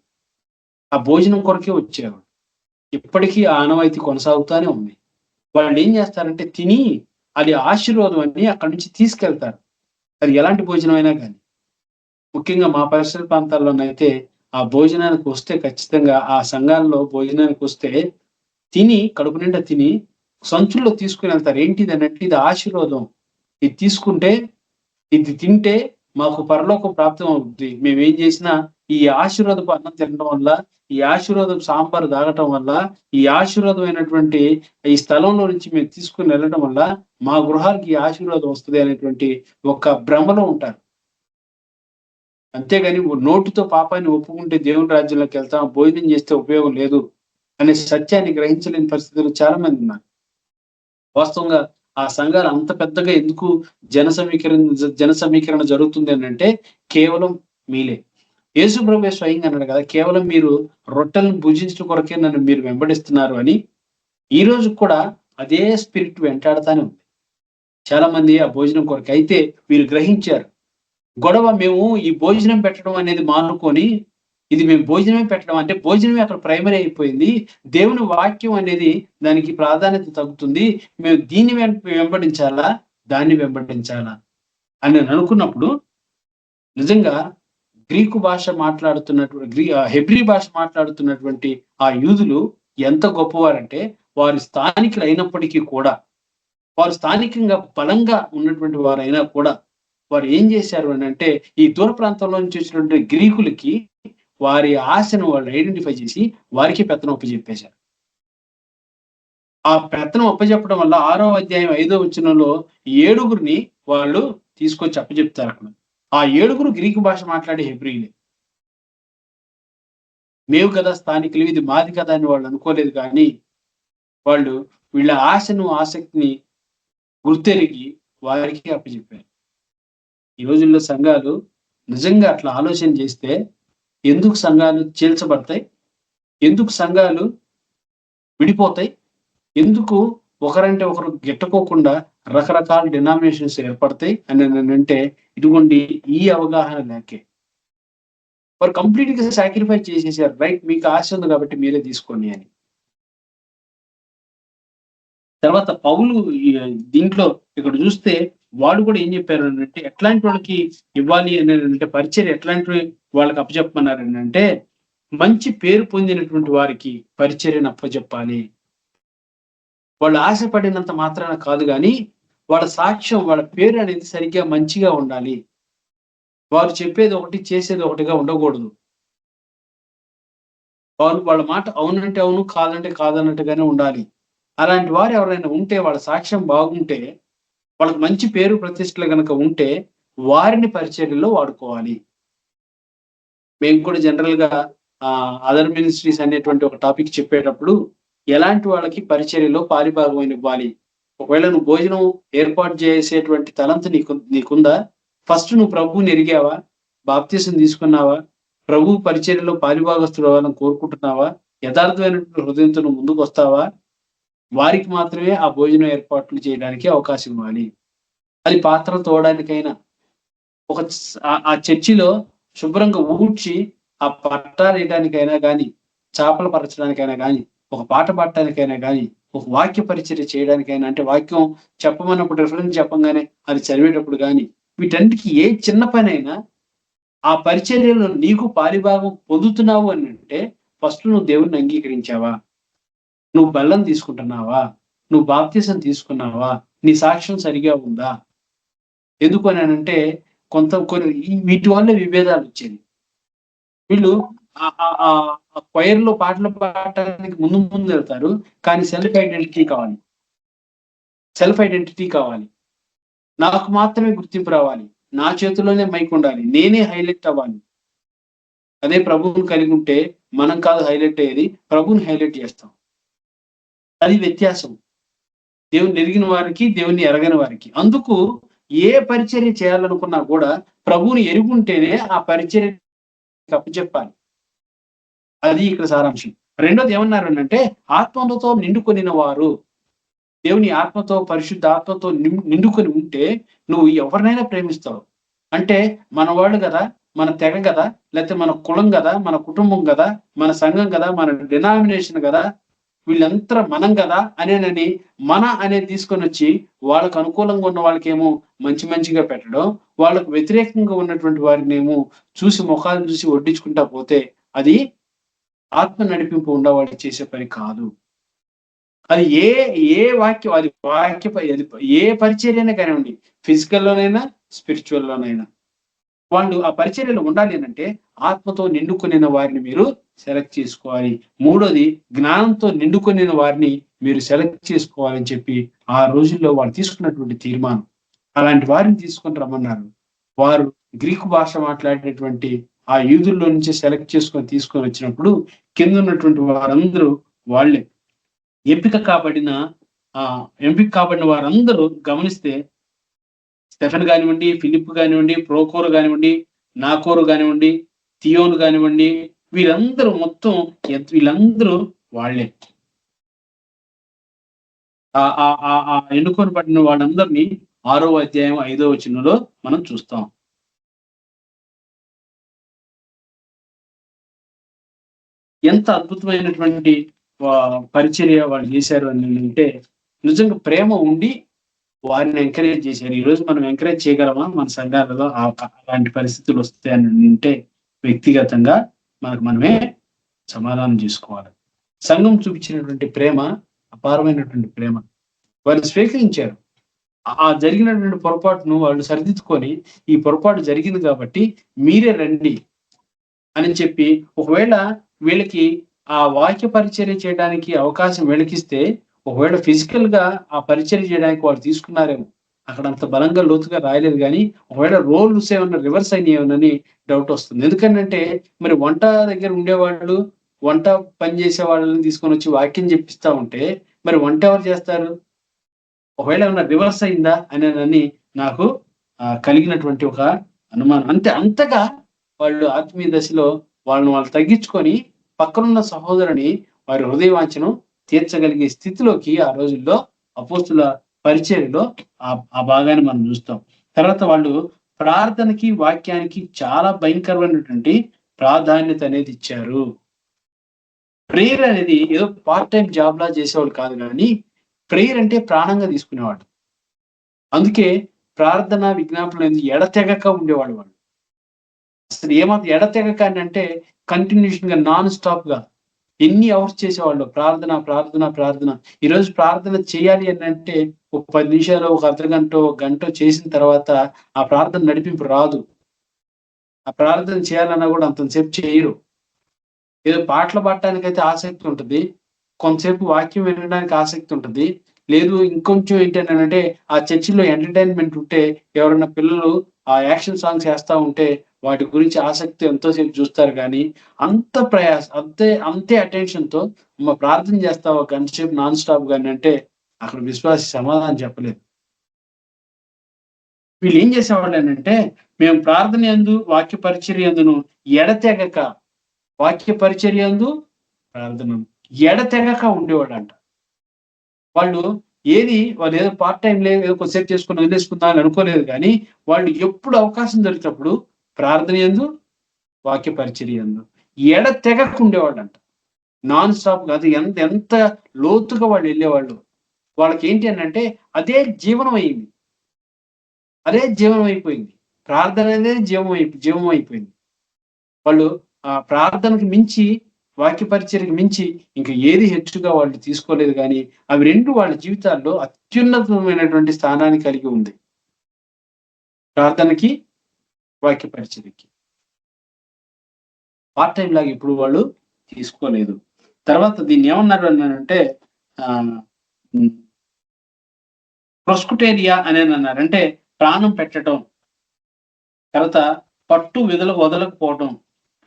ఆ భోజనం కొరకే వచ్చేవాడు. ఇప్పటికీ ఆ ఆనవాయితీ కొనసాగుతూనే ఉంది. వాళ్ళు ఏం చేస్తారంటే తిని అది ఆశీర్వాదం అని అక్కడి నుంచి తీసుకెళ్తారు, అది ఎలాంటి భోజనం అయినా కానీ. ముఖ్యంగా మా పరిసర ప్రాంతాల్లోనైతే ఆ భోజనానికి వస్తే ఖచ్చితంగా ఆ సంఘాల్లో భోజనానికి వస్తే తిని కడుపు నిండా తిని సంచుల్లో తీసుకుని వెళ్తారు. ఏంటిది అన్నట్టు ఇది ఆశీర్వాదం, ఇది తింటే మాకు పరలోక ప్రాప్తం అవుతుంది, మేమేం చేసినా ఈ ఆశీర్వాదపు అన్నం తినడం వల్ల, ఈ ఆశీర్వాదపు సాంబారు తాగటం వల్ల, ఈ ఆశీర్వాదమైనటువంటి ఈ స్థలంలో నుంచి మేము తీసుకుని వెళ్ళడం వల్ల మా గృహానికి ఈ ఆశీర్వాదం వస్తుంది అనేటువంటి ఒక భ్రమలో ఉంటారు. అంతేగాని నోటితో పాపాన్ని ఒప్పుకుంటే దేవుని రాజ్యంలోకి వెళ్తాం, భోజనం చేస్తే ఉపయోగం లేదు అనే సత్యాన్ని గ్రహించలేని పరిస్థితులు చాలా మంది ఉన్నారు. వాస్తవంగా ఆ సంఘాలు అంత పెద్దగా ఎందుకు జన సమీకరణ జరుగుతుంది అని అంటే కేవలం మీలే. యేసు ప్రభువే స్వయంగా అన్నాడు కదా, కేవలం మీరు రొట్టెలను భుజించడం కొరకే నన్ను మీరు వెంబడిస్తున్నారు అని. ఈ రోజు కూడా అదే స్పిరిట్ వెంటాడుతానే ఉంది చాలా మంది ఆ భోజనం కొరకు. అయితే వీరు గ్రహించారు, గొడవ మేము ఈ భోజనం పెట్టడం అనేది మానుకొని ఇది మేము భోజనమే పెట్టడం అంటే భోజనమే అక్కడ ప్రైమరీ అయిపోయింది. దేవుని వాక్యం అనేది దానికి ప్రాధాన్యత తగ్గుతుంది. మేము దీన్ని వెంబడించాలా, దాన్ని వెంబడించాలా అని నేను అనుకున్నప్పుడు నిజంగా గ్రీకు భాష మాట్లాడుతున్నటువంటి హెబ్రీ భాష మాట్లాడుతున్నటువంటి ఆ యూదులు ఎంత గొప్పవారంటే, వారి స్థానికులు అయినప్పటికీ కూడా, వారు స్థానికంగా బలంగా ఉన్నటువంటి వారైనా కూడా వారు ఏం చేశారు అని అంటే, ఈ దూర ప్రాంతంలో నుంచి వచ్చినటువంటి గ్రీకులకి వారి ఆశను వాళ్ళు ఐడెంటిఫై చేసి వారికి పెత్తనం ఒప్పజెప్పేశారు. ఆ పెత్తనం ఒప్పజెప్పడం వల్ల 6వ అధ్యాయం 5వ వచనంలో 7గురిని వాళ్ళు తీసుకొచ్చి అప్పచెప్తారు అక్కడ. ఆ 7గురు గ్రీకు భాష మాట్లాడే హెబ్రీలే. మేము కదా స్థానికులు, ఇది మాది కదా అని వాళ్ళు అనుకోలేదు. కానీ వాళ్ళు వీళ్ళ ఆశను ఆసక్తిని గుర్తెరిగి వారికి అప్పచెప్పారు. ఈ రోజుల్లో సంఘాలు నిజంగా అట్లా ఆలోచన చేస్తే ఎందుకు సంఘాలు చీల్చబడతాయి, ఎందుకు సంఘాలు విడిపోతాయి, ఎందుకు ఒకరంటే ఒకరు గిట్టకోకుండా రకరకాల డినామినేషన్స్ ఏర్పడతాయి అని అంటే ఇటువంటి ఈ అవగాహన లేకే. వారు కంప్లీట్ గా సాక్రిఫైస్ చేసేసారు. రైట్, మీకు ఆశ ఉంది కాబట్టి మీరే తీసుకోండి అని. తర్వాత పౌలు దీంట్లో ఇక్కడ చూస్తే వాడు కూడా ఏం చెప్పారు అంటే, ఎట్లాంటి వాళ్ళకి ఇవ్వాలి అని అంటే పరిచర్య ఎట్లాంటి వాళ్ళకి అప్పచెప్పమన్నారు అని అంటే, మంచి పేరు పొందినటువంటి వారికి పరిచర్యను అప్పచెప్పాలి. వాళ్ళు ఆశపడినంత మాత్రాన కాదు, కానీ వాళ్ళ సాక్ష్యం, వాళ్ళ పేరు అనేది సరిగ్గా మంచిగా ఉండాలి. వారు చెప్పేది ఒకటి చేసేది ఒకటిగా ఉండకూడదు. వారు వాళ్ళ మాట అవునంటే అవును, కాదంటే కాదన్నట్టుగానే ఉండాలి. అలాంటి వారు ఎవరైనా ఉంటే, వాళ్ళ సాక్ష్యం బాగుంటే, వాళ్ళకి మంచి పేరు ప్రతిష్టలు కనుక ఉంటే వారిని పరిచర్యలో వాడుకోవాలి. మేము కూడా జనరల్ గా అదర్ మినిస్ట్రీస్ అనేటువంటి ఒక టాపిక్ చెప్పేటప్పుడు ఎలాంటి వాళ్ళకి పరిచర్యలో పారిభాగం ఇవ్వాలి. ఒకవేళ నువ్వు భోజనం ఏర్పాటు చేసేటువంటి తలంతు నీకుందా? ఫస్ట్ నువ్వు ప్రభువుని ఎరిగావా? బాప్తీసం తీసుకున్నావా? ప్రభు పరిచర్యలో పారిభాగస్తుడు అవ్వాలని కోరుకుంటున్నావా? యథార్థమైనటువంటి హృదయంతో నువ్వు ముందుకు వస్తావా? వారికి మాత్రమే ఆ భోజనం ఏర్పాట్లు చేయడానికి అవకాశం ఇవ్వాలి. అది పాత్రలు తోవడానికైనా, ఒక ఆ చర్చిలో శుభ్రంగా ఊడ్చి ఆ పట్టాలు వేయడానికైనా కానీ, చేపలు పరచడానికైనా కానీ, ఒక పాట పాడటానికైనా కానీ, ఒక వాక్య పరిచర్య చేయడానికైనా, అంటే వాక్యం చెప్పమన్నప్పుడు రిఫరెన్స్ చెప్పంగానే అది చదివేటప్పుడు కానీ, వీటన్నిటికీ ఏ చిన్న పని అయినా ఆ పరిచర్యలో నీకు పారిభాగం పొందుతున్నావు అని అంటే ఫస్ట్ నువ్వు దేవుణ్ణి అంగీకరించావా? నువ్వు బెల్లం తీసుకుంటున్నావా? నువ్వు బాప్తీసం తీసుకున్నావా? నీ సాక్ష్యం సరిగా ఉందా? ఎందుకు అని అంటే కొన్ని వీటి వల్ల విభేదాలు వచ్చేది. వీళ్ళు క్వైర్లో పాటలు పాడటానికి ముందు వెళ్తారు, కానీ సెల్ఫ్ ఐడెంటిటీ కావాలి. నాకు మాత్రమే గుర్తింపు రావాలి, నా చేతిలోనే మైక్ ఉండాలి, నేనే హైలైట్ అవ్వాలి. అదే ప్రభువుని కలిగి ఉంటే మనం కాదు హైలైట్ అయ్యేది, ప్రభువుని హైలైట్ చేస్తాం. అది వ్యత్యాసం దేవుని ఎరిగిన వారికి, దేవుని ఎరగని వారికి. అందుకు ఏ పరిచర్య చేయాలనుకున్నా కూడా ప్రభువుని ఎరుగుంటేనే ఆ పరిచర్య అప్పచెప్పాలి. అది ఇక్కడ సారాంశం. రెండోది ఏమన్నారు అంటే, ఆత్మతో నిండుకొనిన వారు. దేవుని ఆత్మతో, పరిశుద్ధ ఆత్మతో నిండుకొని ఉంటే నువ్వు ఎవరినైనా ప్రేమిస్తావు. అంటే మన వాళ్ళు కదా, మన తెగ కదా, లేకపోతే మన కులం కదా, మన కుటుంబం కదా, మన సంఘం కదా, మన డినామినేషన్ కదా, వీళ్ళంతా మనం కదా అనేనని మన అనేది తీసుకొని వచ్చి వాళ్ళకు అనుకూలంగా ఉన్న వాళ్ళకేమో మంచిగా పెట్టడం, వాళ్ళకు వ్యతిరేకంగా ఉన్నటువంటి వారిని ఏమో చూసి ముఖాలను చూసి వడ్డించుకుంటా పోతే అది ఆత్మ నడిపింపు ఉండవాళ్ళు చేసే పని కాదు. అది ఏ వాక్యం, అది ఏ పరిచర్యనే కానివ్వండి, ఫిజికల్లోనైనా స్పిరిచువల్లోనైనా. వాళ్ళు ఆ పరిచర్యలో ఉండాలి అంటే ఆత్మతో నిండుకొనిన వారిని మీరు సెలెక్ట్ చేసుకోవాలి. మూడోది జ్ఞానంతో నిండుకొనిన వారిని మీరు సెలెక్ట్ చేసుకోవాలని చెప్పి ఆ రోజుల్లో వాళ్ళు తీసుకున్నటువంటి తీర్మానం. అలాంటి వారిని తీసుకొని రమ్మన్నారు. వారు గ్రీకు భాష మాట్లాడేటువంటి ఆ యూదుల్లో నుంచి సెలెక్ట్ చేసుకొని తీసుకొని వచ్చినప్పుడు కింద ఉన్నటువంటి వారందరూ వాళ్ళే ఎంపిక కాబడిన వారందరూ గమనిస్తే స్టెఫెన్ కానివ్వండి, ఫిలిప్ కానివ్వండి, ప్రోకోరు కానివ్వండి, నాకోరు కానివ్వండి, థియోను కానివ్వండి, వీళ్ళందరూ వాళ్ళే. ఎన్నుకొని పడిన వాళ్ళందరినీ 6వ అధ్యాయం 5వ వచనంలో మనం చూస్తాం. ఎంత అద్భుతమైనటువంటి పరిచర్య వాళ్ళు చేశారు అని అంటే నిజంగా ప్రేమ ఉండి వారిని ఎంకరేజ్ చేశారు. ఈ రోజు మనం ఎంకరేజ్ చేయగలమా మన సంఘాలలో అలాంటి పరిస్థితులు వస్తాయని అంటే వ్యక్తిగతంగా మనమే సమాధానం చేసుకోవాలి. సంఘం చూపించినటువంటి ప్రేమ అపారమైనటువంటి ప్రేమ. వారిని స్వీకరించారు. ఆ జరిగినటువంటి పొరపాటును వాళ్ళు సరిదిద్దుకొని ఈ పొరపాటు జరిగింది కాబట్టి మీరే రండి అని చెప్పి ఒకవేళ వీళ్ళకి ఆ వాక్య పరిచర్య చేయడానికి అవకాశం వీళ్ళకిస్తే ఒకవేళ ఫిజికల్ గా ఆ పరిచర్య చేయడానికి వాళ్ళు తీసుకున్నారేమో. అక్కడ అంత బలంగా లోతుగా రాయలేదు కానీ ఒకవేళ రోల్స్ ఏమన్నా రివర్స్ అయినాయేమోనని డౌట్ వస్తుంది. ఎందుకంటే మరి వంట దగ్గర ఉండేవాళ్ళు వంట పని చేసే వాళ్ళని తీసుకొని వచ్చి వాక్యం చెప్పిస్తా ఉంటే మరి వంట ఎవరు చేస్తారు? ఒకవేళ ఏమన్నా రివర్స్ అయిందా అని నాకు కలిగినటువంటి ఒక అనుమానం. అంతగా వాళ్ళు ఆత్మీయ దశలో వాళ్ళు తగ్గించుకొని పక్కనున్న సహోదరుని వారి హృదయ వాంఛను తీర్చగలిగే స్థితిలోకి ఆ రోజుల్లో అపోస్తుల పరిచర్యలో ఆ భాగాన్ని మనం చూస్తాం. తర్వాత వాళ్ళు ప్రార్థనకి వాక్యానికి చాలా భయంకరమైనటువంటి ప్రాధాన్యత అనేది ఇచ్చారు. ప్రేయర్ అనేది ఏదో పార్ట్ టైం జాబ్ లా చేసేవాళ్ళు కాదు, కానీ ప్రేయర్ అంటే ప్రాణంగా తీసుకునేవాడు. అందుకే ప్రార్థన విజ్ఞాపన ఎడతెగక ఉండేవాడు. వాళ్ళు అసలు ఏమాత్రం ఎడతెగక అంటే కంటిన్యూషన్ గా నాన్ స్టాప్ గా ఎన్ని అవర్స్ చేసేవాళ్ళు ప్రార్థన ప్రార్థన ప్రార్థన. ఈరోజు ప్రార్థన చేయాలి అని అంటే ఒక 10 నిమిషాలు, ఒక అర్ధగంట, ఒక గంట చేసిన తర్వాత ఆ ప్రార్థన నడిపింపు రాదు. ఆ ప్రార్థన చేయాలన్నా కూడా అంతసేపు చేయరు. ఏదో పాటలు పాడటానికైతే ఆసక్తి ఉంటుంది, కొంతసేపు వాక్యం వినడానికి ఆసక్తి ఉంటుంది. లేదు ఇంకొంచెం ఏంటంటే ఆ చర్చిలో ఎంటర్టైన్మెంట్ ఉంటే ఎవరైనా పిల్లలు ఆ యాక్షన్ సాంగ్స్ వేస్తా ఉంటే వాటి గురించి ఆసక్తి ఎంతోసేపు చూస్తారు. కానీ అంత అంతే అటెన్షన్ తో ప్రార్థన చేస్తావు ఒక గంట సేపు నాన్ స్టాప్ గాని అంటే అక్కడ విశ్వాసి సమాధానం చెప్పలేదు. వీళ్ళు ఏం చేసేవాళ్ళు అంటే మేము ప్రార్థన యందు వాక్య పరిచర్య యందును ఎడతెగక, వాక్య పరిచర్య యందు ప్రార్థన ఎడతెగక ఉండేవాడంట. వాళ్ళు ఏదో పార్ట్ టైం లేదు, ఏదో కొద్దిసేపు చేసుకుని వదిలేసుకుందాం అని అనుకోలేదు. కానీ వాళ్ళు ఎప్పుడు అవకాశం దొరికినప్పుడు ప్రార్థన యందు వాక్య పరిచర్య యందు ఎడతెగక ఉండేవాళ్ళంట. నాన్ స్టాప్ కాదు, ఎంత లోతుగా వాళ్ళు వెళ్ళేవాళ్ళు. వాళ్ళకి ఏంటి అంటే అదే జీవనం అయింది, అదే జీవనం అయిపోయింది. ప్రార్థన అనేది జీవం అయిపోయింది. వాళ్ళు ఆ ప్రార్థనకు మించి వాక్య పరిచర్యకు మించి ఇంకా ఏది హెచ్చుగా వాళ్ళు తీసుకోలేదు. కానీ అవి రెండు వాళ్ళ జీవితాల్లో అత్యున్నతమైనటువంటి స్థానాన్ని కలిగి ఉంది, ప్రార్థనకి వాక్య పరిచర్యకి. పార్ట్ టైం లాగా ఇప్పుడు వాళ్ళు తీసుకోలేదు. తర్వాత దీన్ని ఏమన్నారు అంటే ప్రొస్కుటేరియా అని అన్నారు, అంటే ప్రాణం పెట్టడం. తర్వాత పట్టు వదలకపోవడం,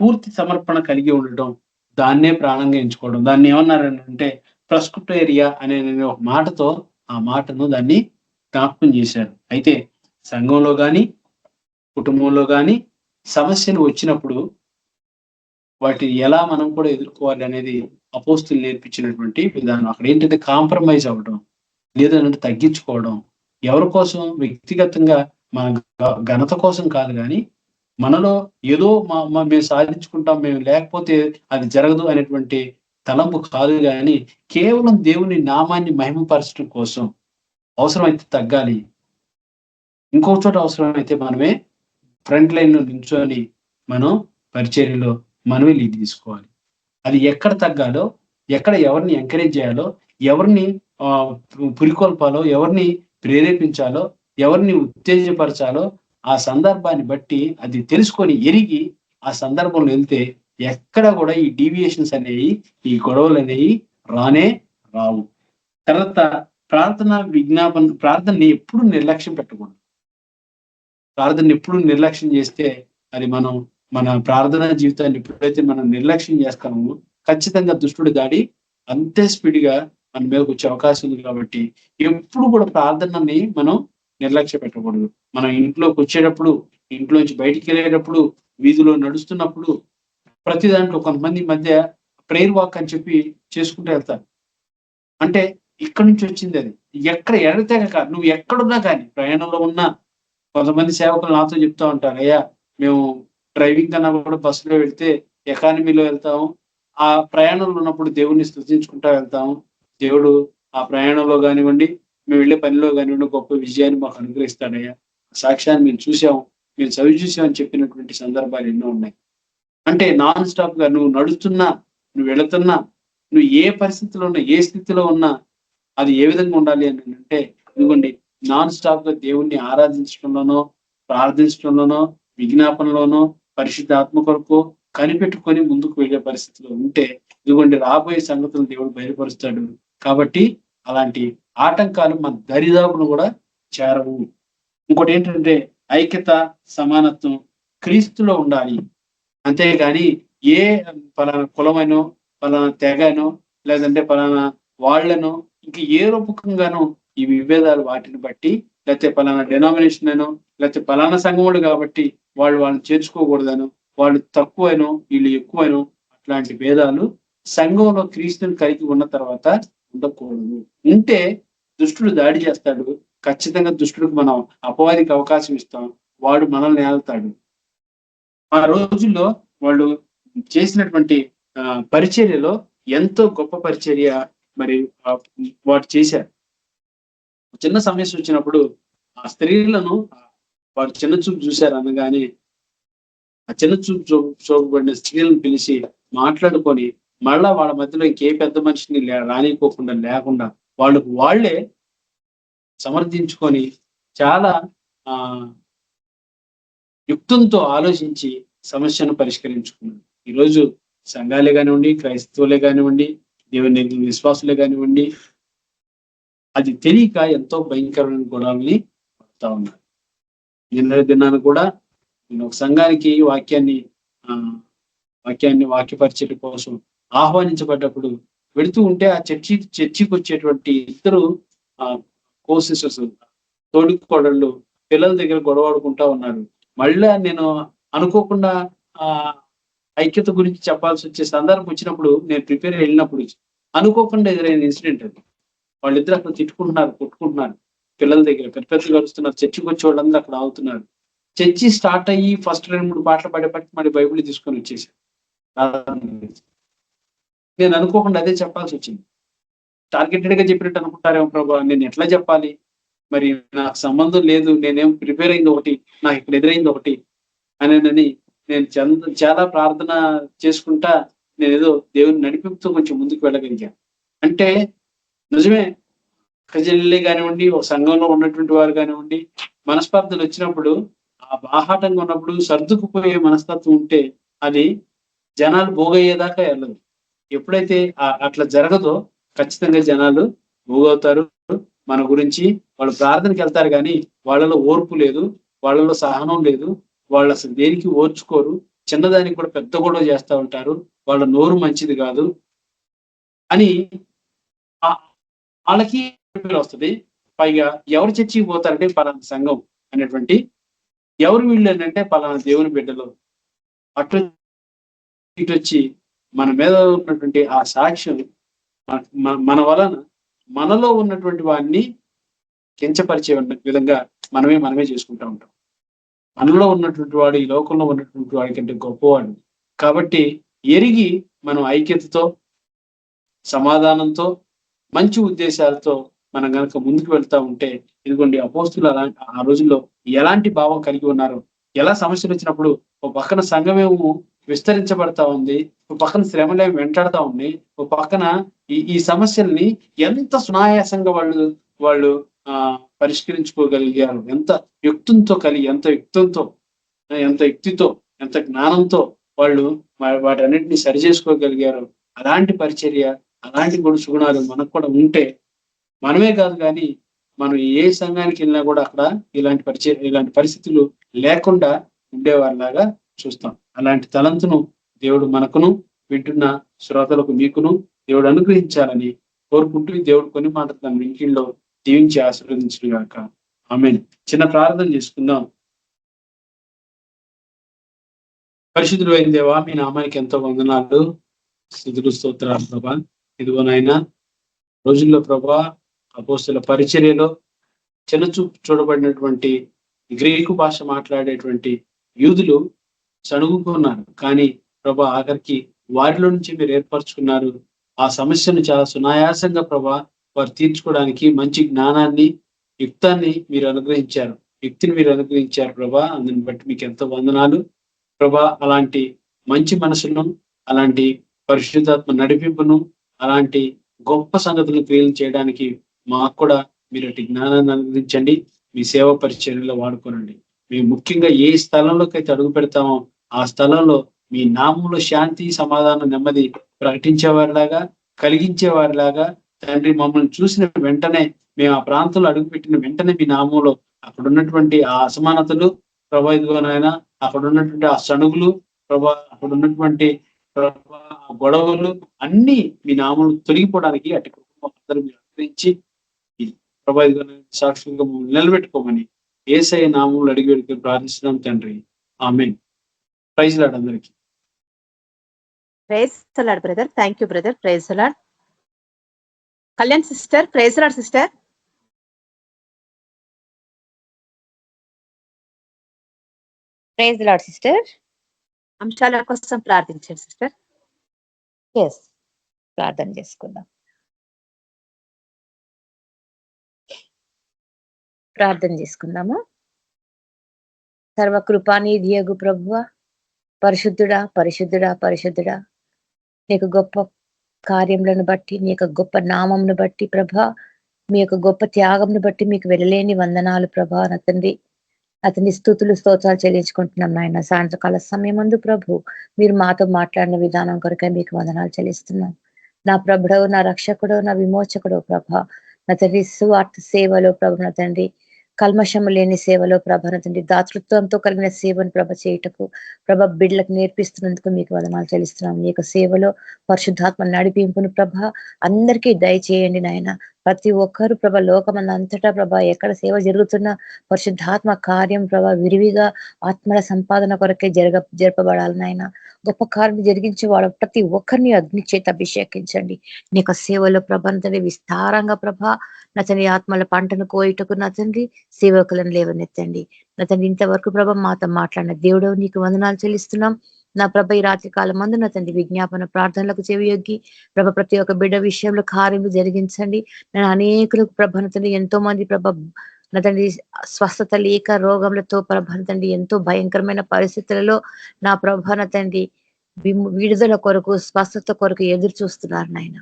పూర్తి సమర్పణ కలిగి ఉండటం, దాన్నే ప్రాణంగా ఎంచుకోవడం. దాన్ని ఏమన్నారు అంటే ప్రస్కుటేరియా అనే ఒక మాటతో ఆ మాటను దాన్ని జ్ఞాపకం చేశారు. అయితే సంఘంలో కానీ కుటుంబంలో కానీ సమస్యలు వచ్చినప్పుడు వాటిని ఎలా మనం కూడా ఎదుర్కోవాలి అనేది అపోస్తులు నేర్పించినటువంటి విధానం. అక్కడ ఏంటంటే కాంప్రమైజ్ అవ్వడం, లేదంటే తగ్గించుకోవడం. ఎవరి కోసం? వ్యక్తిగతంగా మన ఘనత కోసం కాదు, కానీ మనలో ఏదో మేము సాధించుకుంటాం, మేము లేకపోతే అది జరగదు అనేటువంటి తలంపు కాదు, కానీ కేవలం దేవుని నామాన్ని మహిమపరచడం కోసం అవసరమైతే తగ్గాలి, ఇంకో చోట అవసరమైతే మనమే ఫ్రంట్ లైన్ లో నిల్చొని మనం పరిచర్యలో మనమే లీడ్ తీసుకోవాలి. అది ఎక్కడ తగ్గాలో, ఎక్కడ ఎవరిని ఎంకరేజ్ చేయాలో, ఎవరిని పురికొల్పాలో, ఎవరిని ప్రేరేపించాలో, ఎవరిని ఉత్తేజపరచాలో ఆ సందర్భాన్ని బట్టి అది తెలుసుకొని ఎరిగి ఆ సందర్భంలో వెళ్తే ఎక్కడ కూడా ఈ డీవియేషన్స్ అనేవి, ఈ గొడవలు అనేవి రానే రావు. తర్వాత ప్రార్థనని ఎప్పుడు నిర్లక్ష్యం పెట్టకూడదు. ప్రార్థన ఎప్పుడు నిర్లక్ష్యం చేస్తే అది మన ప్రార్థనా జీవితాన్ని ఎప్పుడైతే మనం నిర్లక్ష్యం చేస్తామో ఖచ్చితంగా దుష్టుడి దాడి అంతే స్పీడ్గా మన మీదకి వచ్చే అవకాశం ఉంది. కాబట్టి ఎప్పుడు కూడా ప్రార్థనని మనం నిర్లక్ష్య పెట్టకూడదు. మనం ఇంట్లోకి వచ్చేటప్పుడు, ఇంట్లోంచి బయటికి వెళ్ళేటప్పుడు, వీధిలో నడుస్తున్నప్పుడు, ప్రతి దాంట్లో కొంతమంది మధ్య ప్రేయర్ వాక్ అని చెప్పి చేసుకుంటూ వెళ్తారు. అంటే ఇక్కడి నుంచి వచ్చింది అది. ఎక్కడ ఎడతెగక నువ్వు ఎక్కడున్నా కానీ, ప్రయాణంలో ఉన్నా కొంతమంది సేవకులు నాతో చెప్తా ఉంటారు, అయ్యా మేము డ్రైవింగ్ కన్నా కూడా బస్సులో వెళ్తే ఎకానమీలో వెళ్తాము. ఆ ప్రయాణంలో ఉన్నప్పుడు దేవుణ్ణి స్తుతించుకుంటా వెళ్తాము. దేవుడు ఆ ప్రయాణంలో కానివ్వండి, మేము వెళ్ళే పనిలో కానివ్వండి గొప్ప విజయాన్ని మాకు అనుగ్రహిస్తాడయ్యా. సాక్ష్యాన్ని మేము చూసాము, మేము చవి చూసామని చెప్పినటువంటి సందర్భాలు ఎన్నో ఉన్నాయి. అంటే నాన్ స్టాప్ గా నువ్వు నడుస్తున్నా, నువ్వు వెళుతున్నా, నువ్వు ఏ పరిస్థితిలో ఉన్నా, ఏ స్థితిలో ఉన్నా అది ఏ విధంగా ఉండాలి అని అంటే, ఇదిగోండి నాన్ స్టాప్ గా దేవుణ్ణి ఆరాధించడంలోనో, ప్రార్థించడంలోనో, విజ్ఞాపనలోనో, పరిశుద్ధాత్మ కొరకు కనిపెట్టుకొని ముందుకు వెళ్ళే పరిస్థితిలో ఉంటే ఇదిగోండి రాబోయే సంగతులు దేవుడు బయలుపరుస్తాడు. కాబట్టి అలాంటి ఆటంకాలు మన దరిదాపును కూడా చేరవు. ఇంకోటి ఏంటంటే ఐక్యత, సమానత్వం క్రీస్తులో ఉండాలి. అంతేగాని ఏ పలానా కులమైనో, పలానా తెగనో, లేదంటే పలానా వాళ్లను ఇంకా ఏ రూపకంగానో ఈ విభేదాలు వాటిని బట్టి, లేకపోతే పలానా డెనామినేషన్ అనో, లేకపోతే పలానా సంఘముడు కాబట్టి వాళ్ళని చేర్చుకోకూడదనో, వాళ్ళు తక్కువైనో వీళ్ళు ఎక్కువైనో అట్లాంటి భేదాలు సంఘంలో క్రీస్తుని కలిగి ఉన్న తర్వాత ఉండకూడదు. ఉంటే దుష్టుడు దాడి చేస్తాడు. ఖచ్చితంగా దుష్టుడికి మనం అపవాదికి అవకాశం ఇస్తాం, వాడు మనల్ని ఏళ్తాడు. ఆ రోజుల్లో వాళ్ళు చేసినటువంటి పరిచర్యలో ఎంతో గొప్ప పరిచర్య మరి వాడు చేశారు. చిన్న సమస్య వచ్చినప్పుడు ఆ స్త్రీలను వాడు చిన్న చూపు చూశారు అనగానే ఆ చిన్న చూపబడిన స్త్రీలను పిలిచి మాట్లాడుకొని మళ్ళా వాళ్ళ మధ్యలో ఇంకే పెద్ద మనిషిని రానికోకుండా లేకుండా వాళ్ళే సమర్థించుకొని చాలా యుక్తంతో ఆలోచించి సమస్యను పరిష్కరించుకున్నారు. ఈరోజు సంఘాలే కానివ్వండి, క్రైస్తవులే కానివ్వండి, దేవుని విశ్వాసులే కానివ్వండి, అది తెలియక ఎంతో భయంకరమైన గొడవల్ని పడుతూ ఉన్నారు. నిన్న దినాన్ని కూడా నేను ఒక సంఘానికి వాక్య పరిచర్య కోసం ఆహ్వానించబడ్డప్పుడు వెళుతూ ఉంటే ఆ చర్చికి వచ్చేటువంటి ఇద్దరు కోసిస్టర్స్, తోడికోడళ్ళు పిల్లల దగ్గర గొడవాడుకుంటా ఉన్నారు. మళ్ళా నేను అనుకోకుండా ఐక్యత గురించి చెప్పాల్సి వచ్చే సందర్భం వచ్చినప్పుడు నేను ప్రిపేర్ వెళ్ళినప్పుడు అనుకోకుండా ఎదురైన ఇన్సిడెంట్ అది. వాళ్ళిద్దరు అక్కడ తిట్టుకుంటున్నారు, కొట్టుకుంటున్నారు పిల్లల దగ్గర, పెద్ద కలుస్తున్నారు. చర్చికి వచ్చే వాళ్ళందరూ అక్కడ ఆగుతున్నారు. చర్చి స్టార్ట్ అయ్యి ఫస్ట్ 2-3 పాటలు పాడేపట్టి మరి బైబిల్ తీసుకొని వచ్చేసారు. నేను అనుకోకుండా అదే చెప్పాల్సి వచ్చింది. టార్గెటెడ్ గా చెప్పినట్టు అనుకుంటారేమో ప్రభా, నేను ఎట్లా చెప్పాలి, మరి నాకు సంబంధం లేదు, నేనేం ప్రిపేర్ అయింది ఒకటి, నాకు ఇక్కడ ఎదురైంది ఒకటి అని నేను చాలా ప్రార్థన చేసుకుంటా నేను ఏదో దేవుని నడిపిస్తూ కొంచెం ముందుకు వెళ్ళగలిగాను. అంటే నిజమే, ప్రజలే కానివ్వండి, ఒక సంఘంలో ఉన్నటువంటి వారు కానివ్వండి, మనస్పర్ధలు వచ్చినప్పుడు ఆ బాహాటంగా ఉన్నప్పుడు సర్దుకుపోయే మనస్తత్వం ఉంటే అది జనాలు భోగయ్యేదాకా వెళ్ళదు. ఎప్పుడైతే అట్లా జరగదో ఖచ్చితంగా జనాలు భోగవుతారు. మన గురించి వాళ్ళు ప్రార్థనకి వెళ్తారు కానీ వాళ్ళలో ఓర్పు లేదు, వాళ్ళలో సహనం లేదు, వాళ్ళు అసలు దేనికి ఓర్చుకోరు, చిన్నదానికి కూడా పెద్ద గొడవ చేస్తూ ఉంటారు, వాళ్ళ నోరు మంచిది కాదు అని వాళ్ళకి వస్తుంది. పైగా ఎవరు చర్చికి పోతారంటే పలానా సంఘం అనేటువంటి, ఎవరు వీళ్ళు అంటే పలానా దేవుని బిడ్డలు, అటు ఇటు వచ్చి మన మీద ఉన్నటువంటి ఆ సాక్ష్యం మన వలన మనలో ఉన్నటువంటి వాడిని కించపరిచే విధంగా మనమే చేసుకుంటూ ఉంటాం. మనలో ఉన్నటువంటి వాడు ఈ లోకంలో ఉన్నటువంటి వాడి కంటే గొప్పవాడు. కాబట్టి ఎరిగి మనం ఐక్యతతో, సమాధానంతో, మంచి ఉద్దేశాలతో మనం కనుక ముందుకు వెళ్తా ఉంటే ఇదిగోండి అపోస్తులు ఆ రోజుల్లో ఎలాంటి భావం కలిగి ఉన్నారు. ఎలా సమస్యలు వచ్చినప్పుడు ఒక పక్కన సంఘమేమో విస్తరించబడతా ఉంది, ఒక పక్కన శ్రమలేమి వెంటాడుతా ఉంది, ఒక పక్కన ఈ సమస్యల్ని ఎంత సునాయాసంగా వాళ్ళు పరిష్కరించుకోగలిగారు. ఎంత యుక్తితో ఎంత జ్ఞానంతో వాళ్ళు వాటన్నిటిని సరి చేసుకోగలిగారు. అలాంటి పరిచర్య, అలాంటి గుణాలు మనకు కూడా ఉంటే మనమే కాదు కానీ మనం ఏ సంఘానికి వెళ్ళినా కూడా అక్కడ ఇలాంటి పరిస్థితులు లేకుండా ఉండేవారిలాగా చూస్తాం. అలాంటి తలంతును దేవుడు మనకును వింటున్న శ్రోతలకు మీకును దేవుడు అనుగ్రహించాలని కోరుకుంటూ దేవుడు కొన్ని మాటలు తన ఇంటిలో దీవించి ఆశీర్వదించుగాక. ఆమేన్. చిన్న ప్రార్థన చేసుకుందాం. పరిశుద్ధుడు అయిన దేవా, మీ నామానికి ఎంతో వందనాలు, స్తుతులు, స్తోత్రాలు ప్రభా. ఇదిగో నాయనా, రోజుల్లో ప్రభా అపోస్తలుల పరిచర్యలో చిన్నచూపు చూడబడినటువంటి గ్రీకు భాష మాట్లాడేటువంటి యూదులు సణుగుకున్నారు. కానీ ప్రభా ఆఖరికి వారిలో నుంచి మీరు ఏర్పరచుకున్నారు. ఆ సమస్యను చాలా సునాయాసంగా ప్రభా వారు తీర్చుకోవడానికి మంచి జ్ఞానాన్ని, యుక్తిని మీరు అనుగ్రహించారు ప్రభా. అందుని బట్టి మీకు ఎంతో వందనాలు ప్రభా. అలాంటి మంచి మనసును, అలాంటి పరిశుద్ధాత్మ నడిపింపును, అలాంటి గొప్ప సంగతులను క్రియలు చేయడానికి మాకు కూడా మీరు అటు జ్ఞానాన్ని అనుగ్రహించండి. మీ సేవ పరిచర్యలో వాడుకోనండి. మేము ముఖ్యంగా ఏ స్థలంలోకి అయితే అడుగు పెడతామో ఆ స్థలంలో మీ నామంలో శాంతి, సమాధానం, నెమ్మది ప్రకటించేవారిలాగా, కలిగించేవారిలాగా తండ్రి, మమ్మల్ని చూసిన వెంటనే, మేము ఆ ప్రాంతంలో అడుగుపెట్టిన వెంటనే మీ నామంలో అక్కడ ఉన్నటువంటి ఆ అసమానతలు ప్రభా, ఇదిగోనైనా అక్కడ ఉన్నటువంటి ఆ సణుగులు ప్రభా, అక్కడ ఉన్నటువంటి ప్రభా గొడవలు అన్ని మీ నామంలో తొలగిపోవడానికి అటు కుటుంబం అందరూ మీరు అనుగ్రహించి ప్రభా, ఇదిగో సాక్షులుగా మమ్మల్ని నిలబెట్టుకోమని యేసయ్య నామంలో అడిగి ప్రార్థిస్తున్నాం తండ్రి. ఆమేన్. ప్రైజ్ లార్డ్ అందరికీ. Praise lord brother. Thank you brother. Praise lord. Kalyan sister, praise lord sister. Praise lord sister. అంశాల కోసం ప్రార్థించండి సిస్టర్. ఎస్, ప్రార్థన చేసుకుందాం. ప్రార్థన చేసుకుందాము. సర్వకృపానిధియగు ప్రభువ, పరిశుద్ధుడా పరిశుద్ధుడా పరిశుద్ధుడా, నీకు గొప్ప కార్యములను బట్టి, నీ యొక్క గొప్ప నామంను బట్టి ప్రభా, మీ యొక్క గొప్ప త్యాగంను బట్టి మీకు వెళ్ళలేని వందనాలు ప్రభా. అతని స్తుతులు, స్తోత్రాలు చెల్లించుకుంటున్నాం నాయన. సాయంత్రకాల సమయమందు ప్రభు మీరు మాతో మాట్లాడిన విధానం కొరకై మీకు వందనాలు చెల్లిస్తున్నాం. నా ప్రభుడవు, నా రక్షకుడు, నా విమోచకుడు ప్రభా. నా తండ్రి సువార్త సేవలో ప్రభు, నా తండ్రి కల్మషము లేని సేవలో ప్రభ, నా తండ్రి దాతృత్వంతో కలిగిన సేవను ప్రభ చేయుటకు ప్రభ బిడ్డలకు నేర్పిస్తున్నందుకు మీకు వందనాలు చెల్లిస్తున్నాం. మీ యొక్క సేవలో పరిశుద్ధాత్మ నడిపింపును ప్రభ అందరికీ దయచేయండి నాయన. ప్రతి ఒక్కరు ప్రభ లోకమంద అంతటా ప్రభ ఎక్కడ సేవ జరుగుతున్నా పరిశుద్ధాత్మ కార్యం ప్రభ విరివిగా ఆత్మల సంపాదన కొరకే జరపబడాలి నాయన. గొప్ప కార్యం జరిగించే వాడు ప్రతి ఒక్కరిని అగ్ని చేత అభిషేకించండి. నీ యొక్క సేవలో ప్రభ తండ్రి విస్తారంగా ప్రభ నా తండ్రి ఆత్మల పంటను కోయుటకు నా తండ్రి సేవకులను లేవనెత్తండి. నా తండ్రి ఇంతవరకు ప్రభ మాతో మాట్లాడిన దేవుడు నీకు వందనాలు చెల్లిస్తున్నాం. నా ప్రభ ఈ రాత్రి కాలం మందు నా తండ్రి విజ్ఞాపన ప్రార్థనలకు చెవియొగ్గి ప్రభ ప్రతి ఒక్క బిడ్డ విషయంలో కార్యము జరిగించండి. నేను అనేకులకు ప్రభ నా తండ్రి ఎంతో మంది ప్రభ నా తండ్రి స్వస్థత లేక రోగములతో ప్రభ నా తండ్రి ఎంతో భయంకరమైన పరిస్థితులలో నా ప్రభ నా తండ్రి విడుదల కొరకు, స్వస్థత కొరకు ఎదురు చూస్తున్నారు నాయన.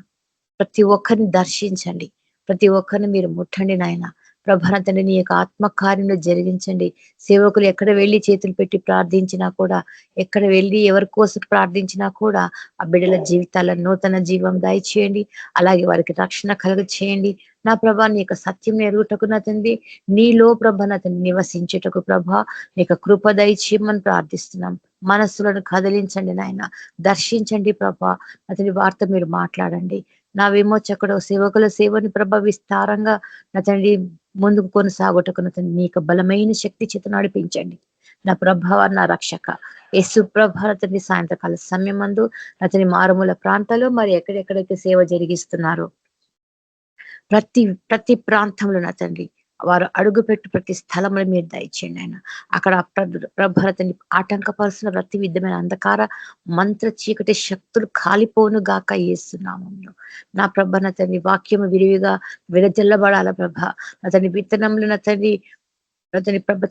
ప్రతి ఒక్కరిని దర్శించండి, ప్రతి ఒక్కరిని మీరు ముట్టండి నాయన. ప్రభ నా తండ్రి నీ యొక్క ఆత్మకార్యంలో జరిగించండి. సేవకులు ఎక్కడ వెళ్ళి చేతులు పెట్టి ప్రార్థించినా కూడా, ఎక్కడ వెళ్ళి ఎవరి కోసం ప్రార్థించినా కూడా ఆ బిడ్డల జీవితాల నూతన జీవం దయచేయండి. అలాగే వారికి రక్షణ కలుగ చేయండి. నా ప్రభా నీ యొక్క సత్యం ఎరుగుటకు నా తండ్రి, నీలో ప్రభ నా తండ్రి నివసించుటకు ప్రభ నీ యొక్క కృప దయచేయమని ప్రార్థిస్తున్నాం. మనస్సులను కదిలించండి నాయన, దర్శించండి ప్రభ. అతని వార్త మీరు మాట్లాడండి. నా విమోచకుడు సేవకుల సేవని ప్రభ విస్తారంగా నా తండ్రి ముందుకు కొనసాగుటకు నా తండ్రి నీ యొక్క బలమైన శక్తి చేత నడిపించండి. నా ప్రభావ, నా రక్షక యేసు ప్రభ తండ్రి సాయంత్రకాల సమయం మందు అతని మారుమూల ప్రాంతాల్లో మరి ఎక్కడెక్కడైతే సేవ జరిగిస్తున్నారో ప్రతి ప్రాంతంలో నా తండ్రి వారు అడుగుపెట్టు ప్రతి స్థలంలో మీరు దయచేయండి ఆయన. అక్కడ ప్రభరతని ఆటంకపరుస్తున్న ప్రతి విధమైన అంధకార మంత్ర చీకటి శక్తులు కాలిపోను గాక యేసునామములో. నా ప్రభ నా తండ్రి వాక్యము విరివిగా విడజల్లబడాల ప్రభ. నా తండ్రి విత్తనంలో నా తండ్రి ప్రభ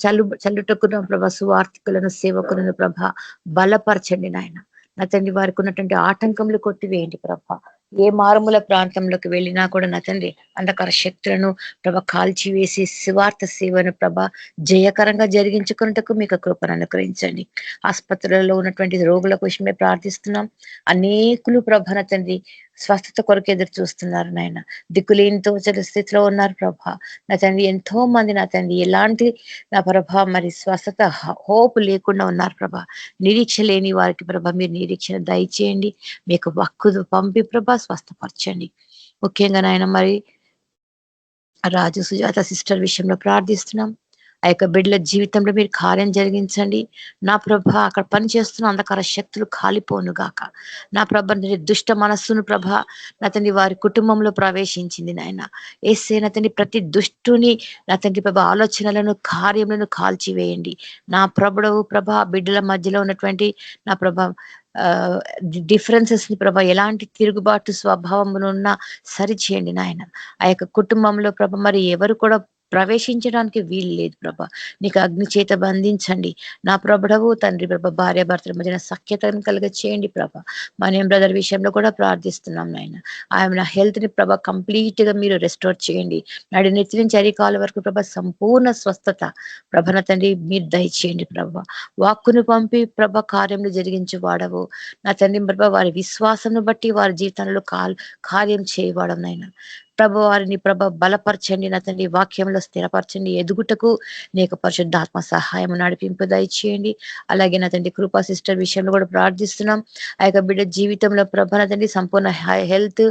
చల్లుటకు నా ప్రభ సువార్థికులను, సేవకులను ప్రభ బలపరచండి నాయన. నా తండ్రి వారికి ఉన్నటువంటి ఆటంకములు కొట్టివేయండి ప్రభ. ఏ మారుమూల ప్రాంతంలోకి వెళ్ళినా కూడా నా తండ్రి అంధకార శక్తులను ప్రభ కాల్చివేసి సువార్త సేవను ప్రభ జయకరంగా జరిగించుకున్నట్టుకు మీకు కృపను అనుగ్రహించండి. ఆసుపత్రులలో ఉన్నటువంటి రోగుల కోసమే ప్రార్థిస్తున్నాం. అనేకులు ప్రభ నా తండ్రి స్వస్థత కొరకు ఎదురు చూస్తున్నారు నాయన. దిక్కులేని తోచని స్థితిలో ఉన్నారు ప్రభ నా తండ్రి. ఎంతో మంది నా తండ్రి ఎలాంటి నా ప్రభ మరి స్వస్థత హోప్ లేకుండా ఉన్నారు ప్రభ. నిరీక్ష లేని వారికి ప్రభ మీరు నిరీక్షణ దయచేయండి. మీకు వక్కుదు పంపి ప్రభ స్వస్థపరచండి. ముఖ్యంగా నాయన మరి రాజు సుజాత సిస్టర్ విషయంలో ప్రార్థిస్తున్నాం. ఆ యొక్క బిడ్డల జీవితంలో మీరు కార్యం జరిగించండి నా ప్రభ. అక్కడ పని చేస్తున్న అంధకార శక్తులు కాలిపోను గాక నా ప్రభ. దుష్ట మనస్సును ప్రభ నా తండ్రి వారి కుటుంబంలో ప్రవేశించింది నాయన. ఏసే నా తండ్రి ప్రతి దుష్టుని నా తండ్రి ప్రభ ఆలోచనలను కార్యములను కాల్చివేయండి నా ప్రభుడవు ప్రభ. బిడ్డల మధ్యలో ఉన్నటువంటి నా ప్రభ డిఫరెన్సెస్ ని ప్రభ ఎలాంటి తిరుగుబాటు స్వభావమునున్నా సరిచేయండి నాయన. ఆ యొక్క కుటుంబంలో ప్రభ మరి ఎవరు కూడా ప్రవేశించడానికి వీలు లేదు ప్రభ. నీకు అగ్ని చేత బంధించండి నా ప్రభుడవు తండ్రి ప్రభ. భార్య భర్తల మధ్యన సఖ్యతను కలుగ చేయండి ప్రభ. మన బ్రదర్ విషయంలో కూడా ప్రార్థిస్తున్నాం నాయన. ఆయన హెల్త్ ని ప్రభ కంప్లీట్ గా మీరు రెస్టోర్ చేయండి. నాడు నెత్తి నుంచి అరికాల వరకు ప్రభ సంపూర్ణ స్వస్థత ప్రభన తండ్రి మీరు దయచేయండి ప్రభ. వాక్కును పంపి ప్రభ కార్యములు జరిగించి వాడవు నా తండ్రి ప్రభ. వారి విశ్వాసం బట్టి వారి జీవితంలో కార్యం చేయవాడవు నాయన ప్రభ. వారిని ప్రభ బలపరచండి నా తండ్రి. వాక్యంలో స్థిరపరచండి. ఎదుగుటకు నీకు పరిశుద్ధాత్మ సహాయం నడిపింపు దయచేయండి. అలాగే నా తండ్రి కృపా సిస్టర్ విషయంలో కూడా ప్రార్థిస్తున్నాం. ఆ యొక్క బిడ్డ జీవితంలో ప్రభ నా తండ్రి సంపూర్ణ హెల్త్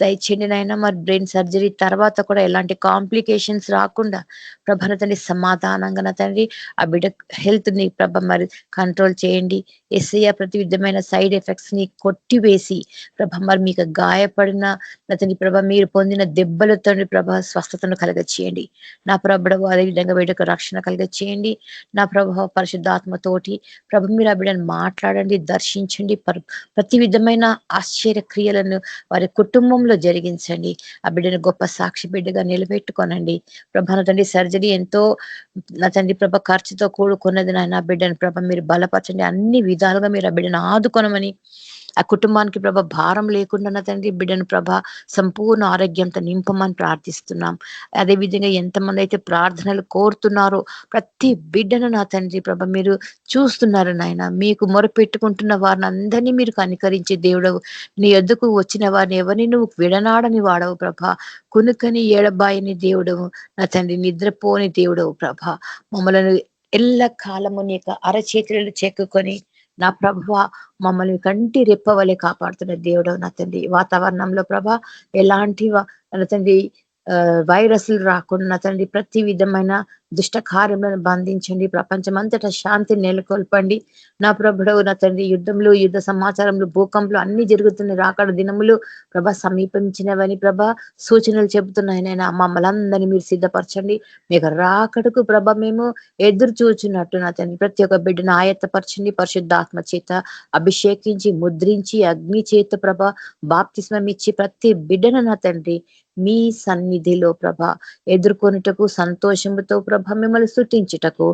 దయచేయండి నాయన. మరి బ్రెయిన్ సర్జరీ తర్వాత కూడా ఎలాంటి కాంప్లికేషన్స్ రాకుండా ప్రభ నా తండ్రి సమాధానంగా నా తండ్రి ఆ బిడ్డ హెల్త్ ని ప్రభ మరి కంట్రోల్ చేయండి. ఎస్ఐ ప్రతి విధమైన సైడ్ ఎఫెక్ట్స్ ని కొట్టివేసి ప్రభ మరి మీకు గాయపడిన నా తండ్రి ప్రభ మీరు పొందిన దెబ్బలతో ప్రభ స్వస్థతను కలగ చేయండి నా ప్రభువు. అదేవిధంగా బిడ్డకు రక్షణ కలగ చేయండి నా ప్రభు. పరిశుద్ధాత్మతోటి ప్రభు మీరు ఆ బిడ్డను మాట్లాడండి, దర్శించండి. ప్రతి విధమైన ఆశ్చర్య క్రియలను వారి కుటుంబంలో జరిగించండి. ఆ బిడ్డను గొప్ప సాక్షి బిడ్డగా నిలబెట్టుకోనండి ప్రభ. నా తండ్రి సర్జరీ ఎంతో నా తండ్రి ప్రభ ఖర్చుతో కూడుకున్నది నా బిడ్డను ప్రభ మీరు బలపరచండి. అన్ని విధాలుగా మీరు ఆ బిడ్డను ఆదుకొనమని ఆ కుటుంబానికి ప్రభ భారం లేకుండా నా తండ్రి బిడ్డను ప్రభ సంపూర్ణ ఆరోగ్యంతో నింపమని ప్రార్థిస్తున్నాం. అదే విధంగా ఎంతమంది అయితే ప్రార్థనలు కోరుతున్నారో ప్రతి బిడ్డను నా తండ్రి ప్రభ మీరు చూస్తున్నారు నాయన. మీకు మొరపెట్టుకుంటున్న వారిని అందరినీ మీరు కనికరించే దేవుడవు. నీ యొద్దకు వచ్చిన వారిని ఎవరిని నువ్వు విడనాడని వాడవు ప్రభ. కునుకని ఏడబాయని దేవుడవు నా తండ్రి. నిద్రపోని దేవుడవు ప్రభ. మమ్మలను ఎల్ల కాలము నీ యొక్క అరచేతులను చెక్కుకొని నా ప్రభువ మమ్మల్ని కంటి రెప్పవలే కాపాడుతున్న దేవుడు నా తండ్రి. వాతావరణంలో ప్రభ ఎలాంటి నా తండ్రి వైరస్లు రాకుండా నా తండ్రి ప్రతి విధమైన దుష్ట కార్యములను బంధించండి. ప్రపంచమంతటా శాంతి నెలకొల్పండి నా ప్రభుడవు నా తండ్రి. యుద్ధంలో యుద్ధ సమాచారంలో భూకంపంలో అన్ని జరుగుతున్న రాకడ దినములు ప్రభ సమీపించినవని ప్రభ సూచనలు చెబుతున్నాయి. నేను మమ్మల్ని అందరినీ మీరు సిద్ధపరచండి. మీకు రాకడకు ప్రభ మేము ఎదురు చూచున్నట్టు నా తండ్రి ప్రతి ఒక్క బిడ్డను ఆయత్తపరచండి. పరిశుద్ధాత్మ చేత అభిషేకించి ముద్రించి అగ్ని చేత ప్రభ బాప్తిస్మం ఇచ్చి ప్రతి బిడ్డను నా తండ్రి మీ సన్నిధిలో ప్రభ ఎదుర్కొనుటకు సంతోషముతో ప్రభ మిమ్మల్ని స్తుతించుటకు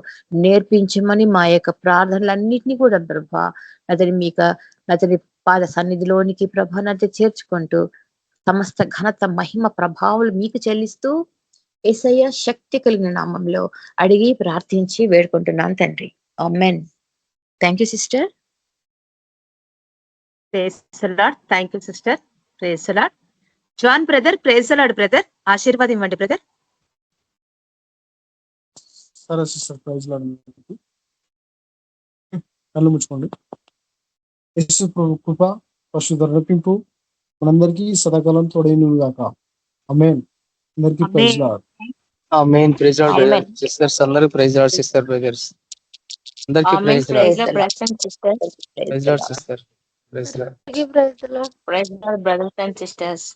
నేర్పించమని మా యొక్క ప్రార్థనలన్నింటినీ కూడా ప్రభ అతని మీకు అతని పాద సన్నిధిలోనికి ప్రభ నది చేర్చుకుంటూ సమస్త ఘనత మహిమ ప్రభావాలు మీకు చెల్లిస్తూ యేసయ్య శక్తి కలిగిన నామంలో అడిగి ప్రార్థించి వేడుకుంటున్నాను తండ్రి. Amen. Thank you sister. Praise the Lord. Thank you sister. Praise the Lord. John brother, praise the lord brother. ఆశీర్వాదం ఇవ్వండి బ్రదర్. సరే సిస్టర్, ప్రైజ్ లార్డ్. కళ్ళు ముచ్చుకోండి. యేసు ప్రభు కృప పరిశుద్ధ నడిపింపు మనందరికీ సదాకాలం తోడైను గాక. ఆమేన్. అందరికీ ప్రైజ్ లార్డ్. ఆమేన్. ప్రైజ్ లార్డ్ బ్రదర్ సిస్టర్స్ అందరూ ప్రైజ్ లార్డ్ సిస్టర్ బ్రదర్స్ అందరికీ praise lord. Praise lord sister. Praise lord. Praise lord. Praise lord brothers and sisters.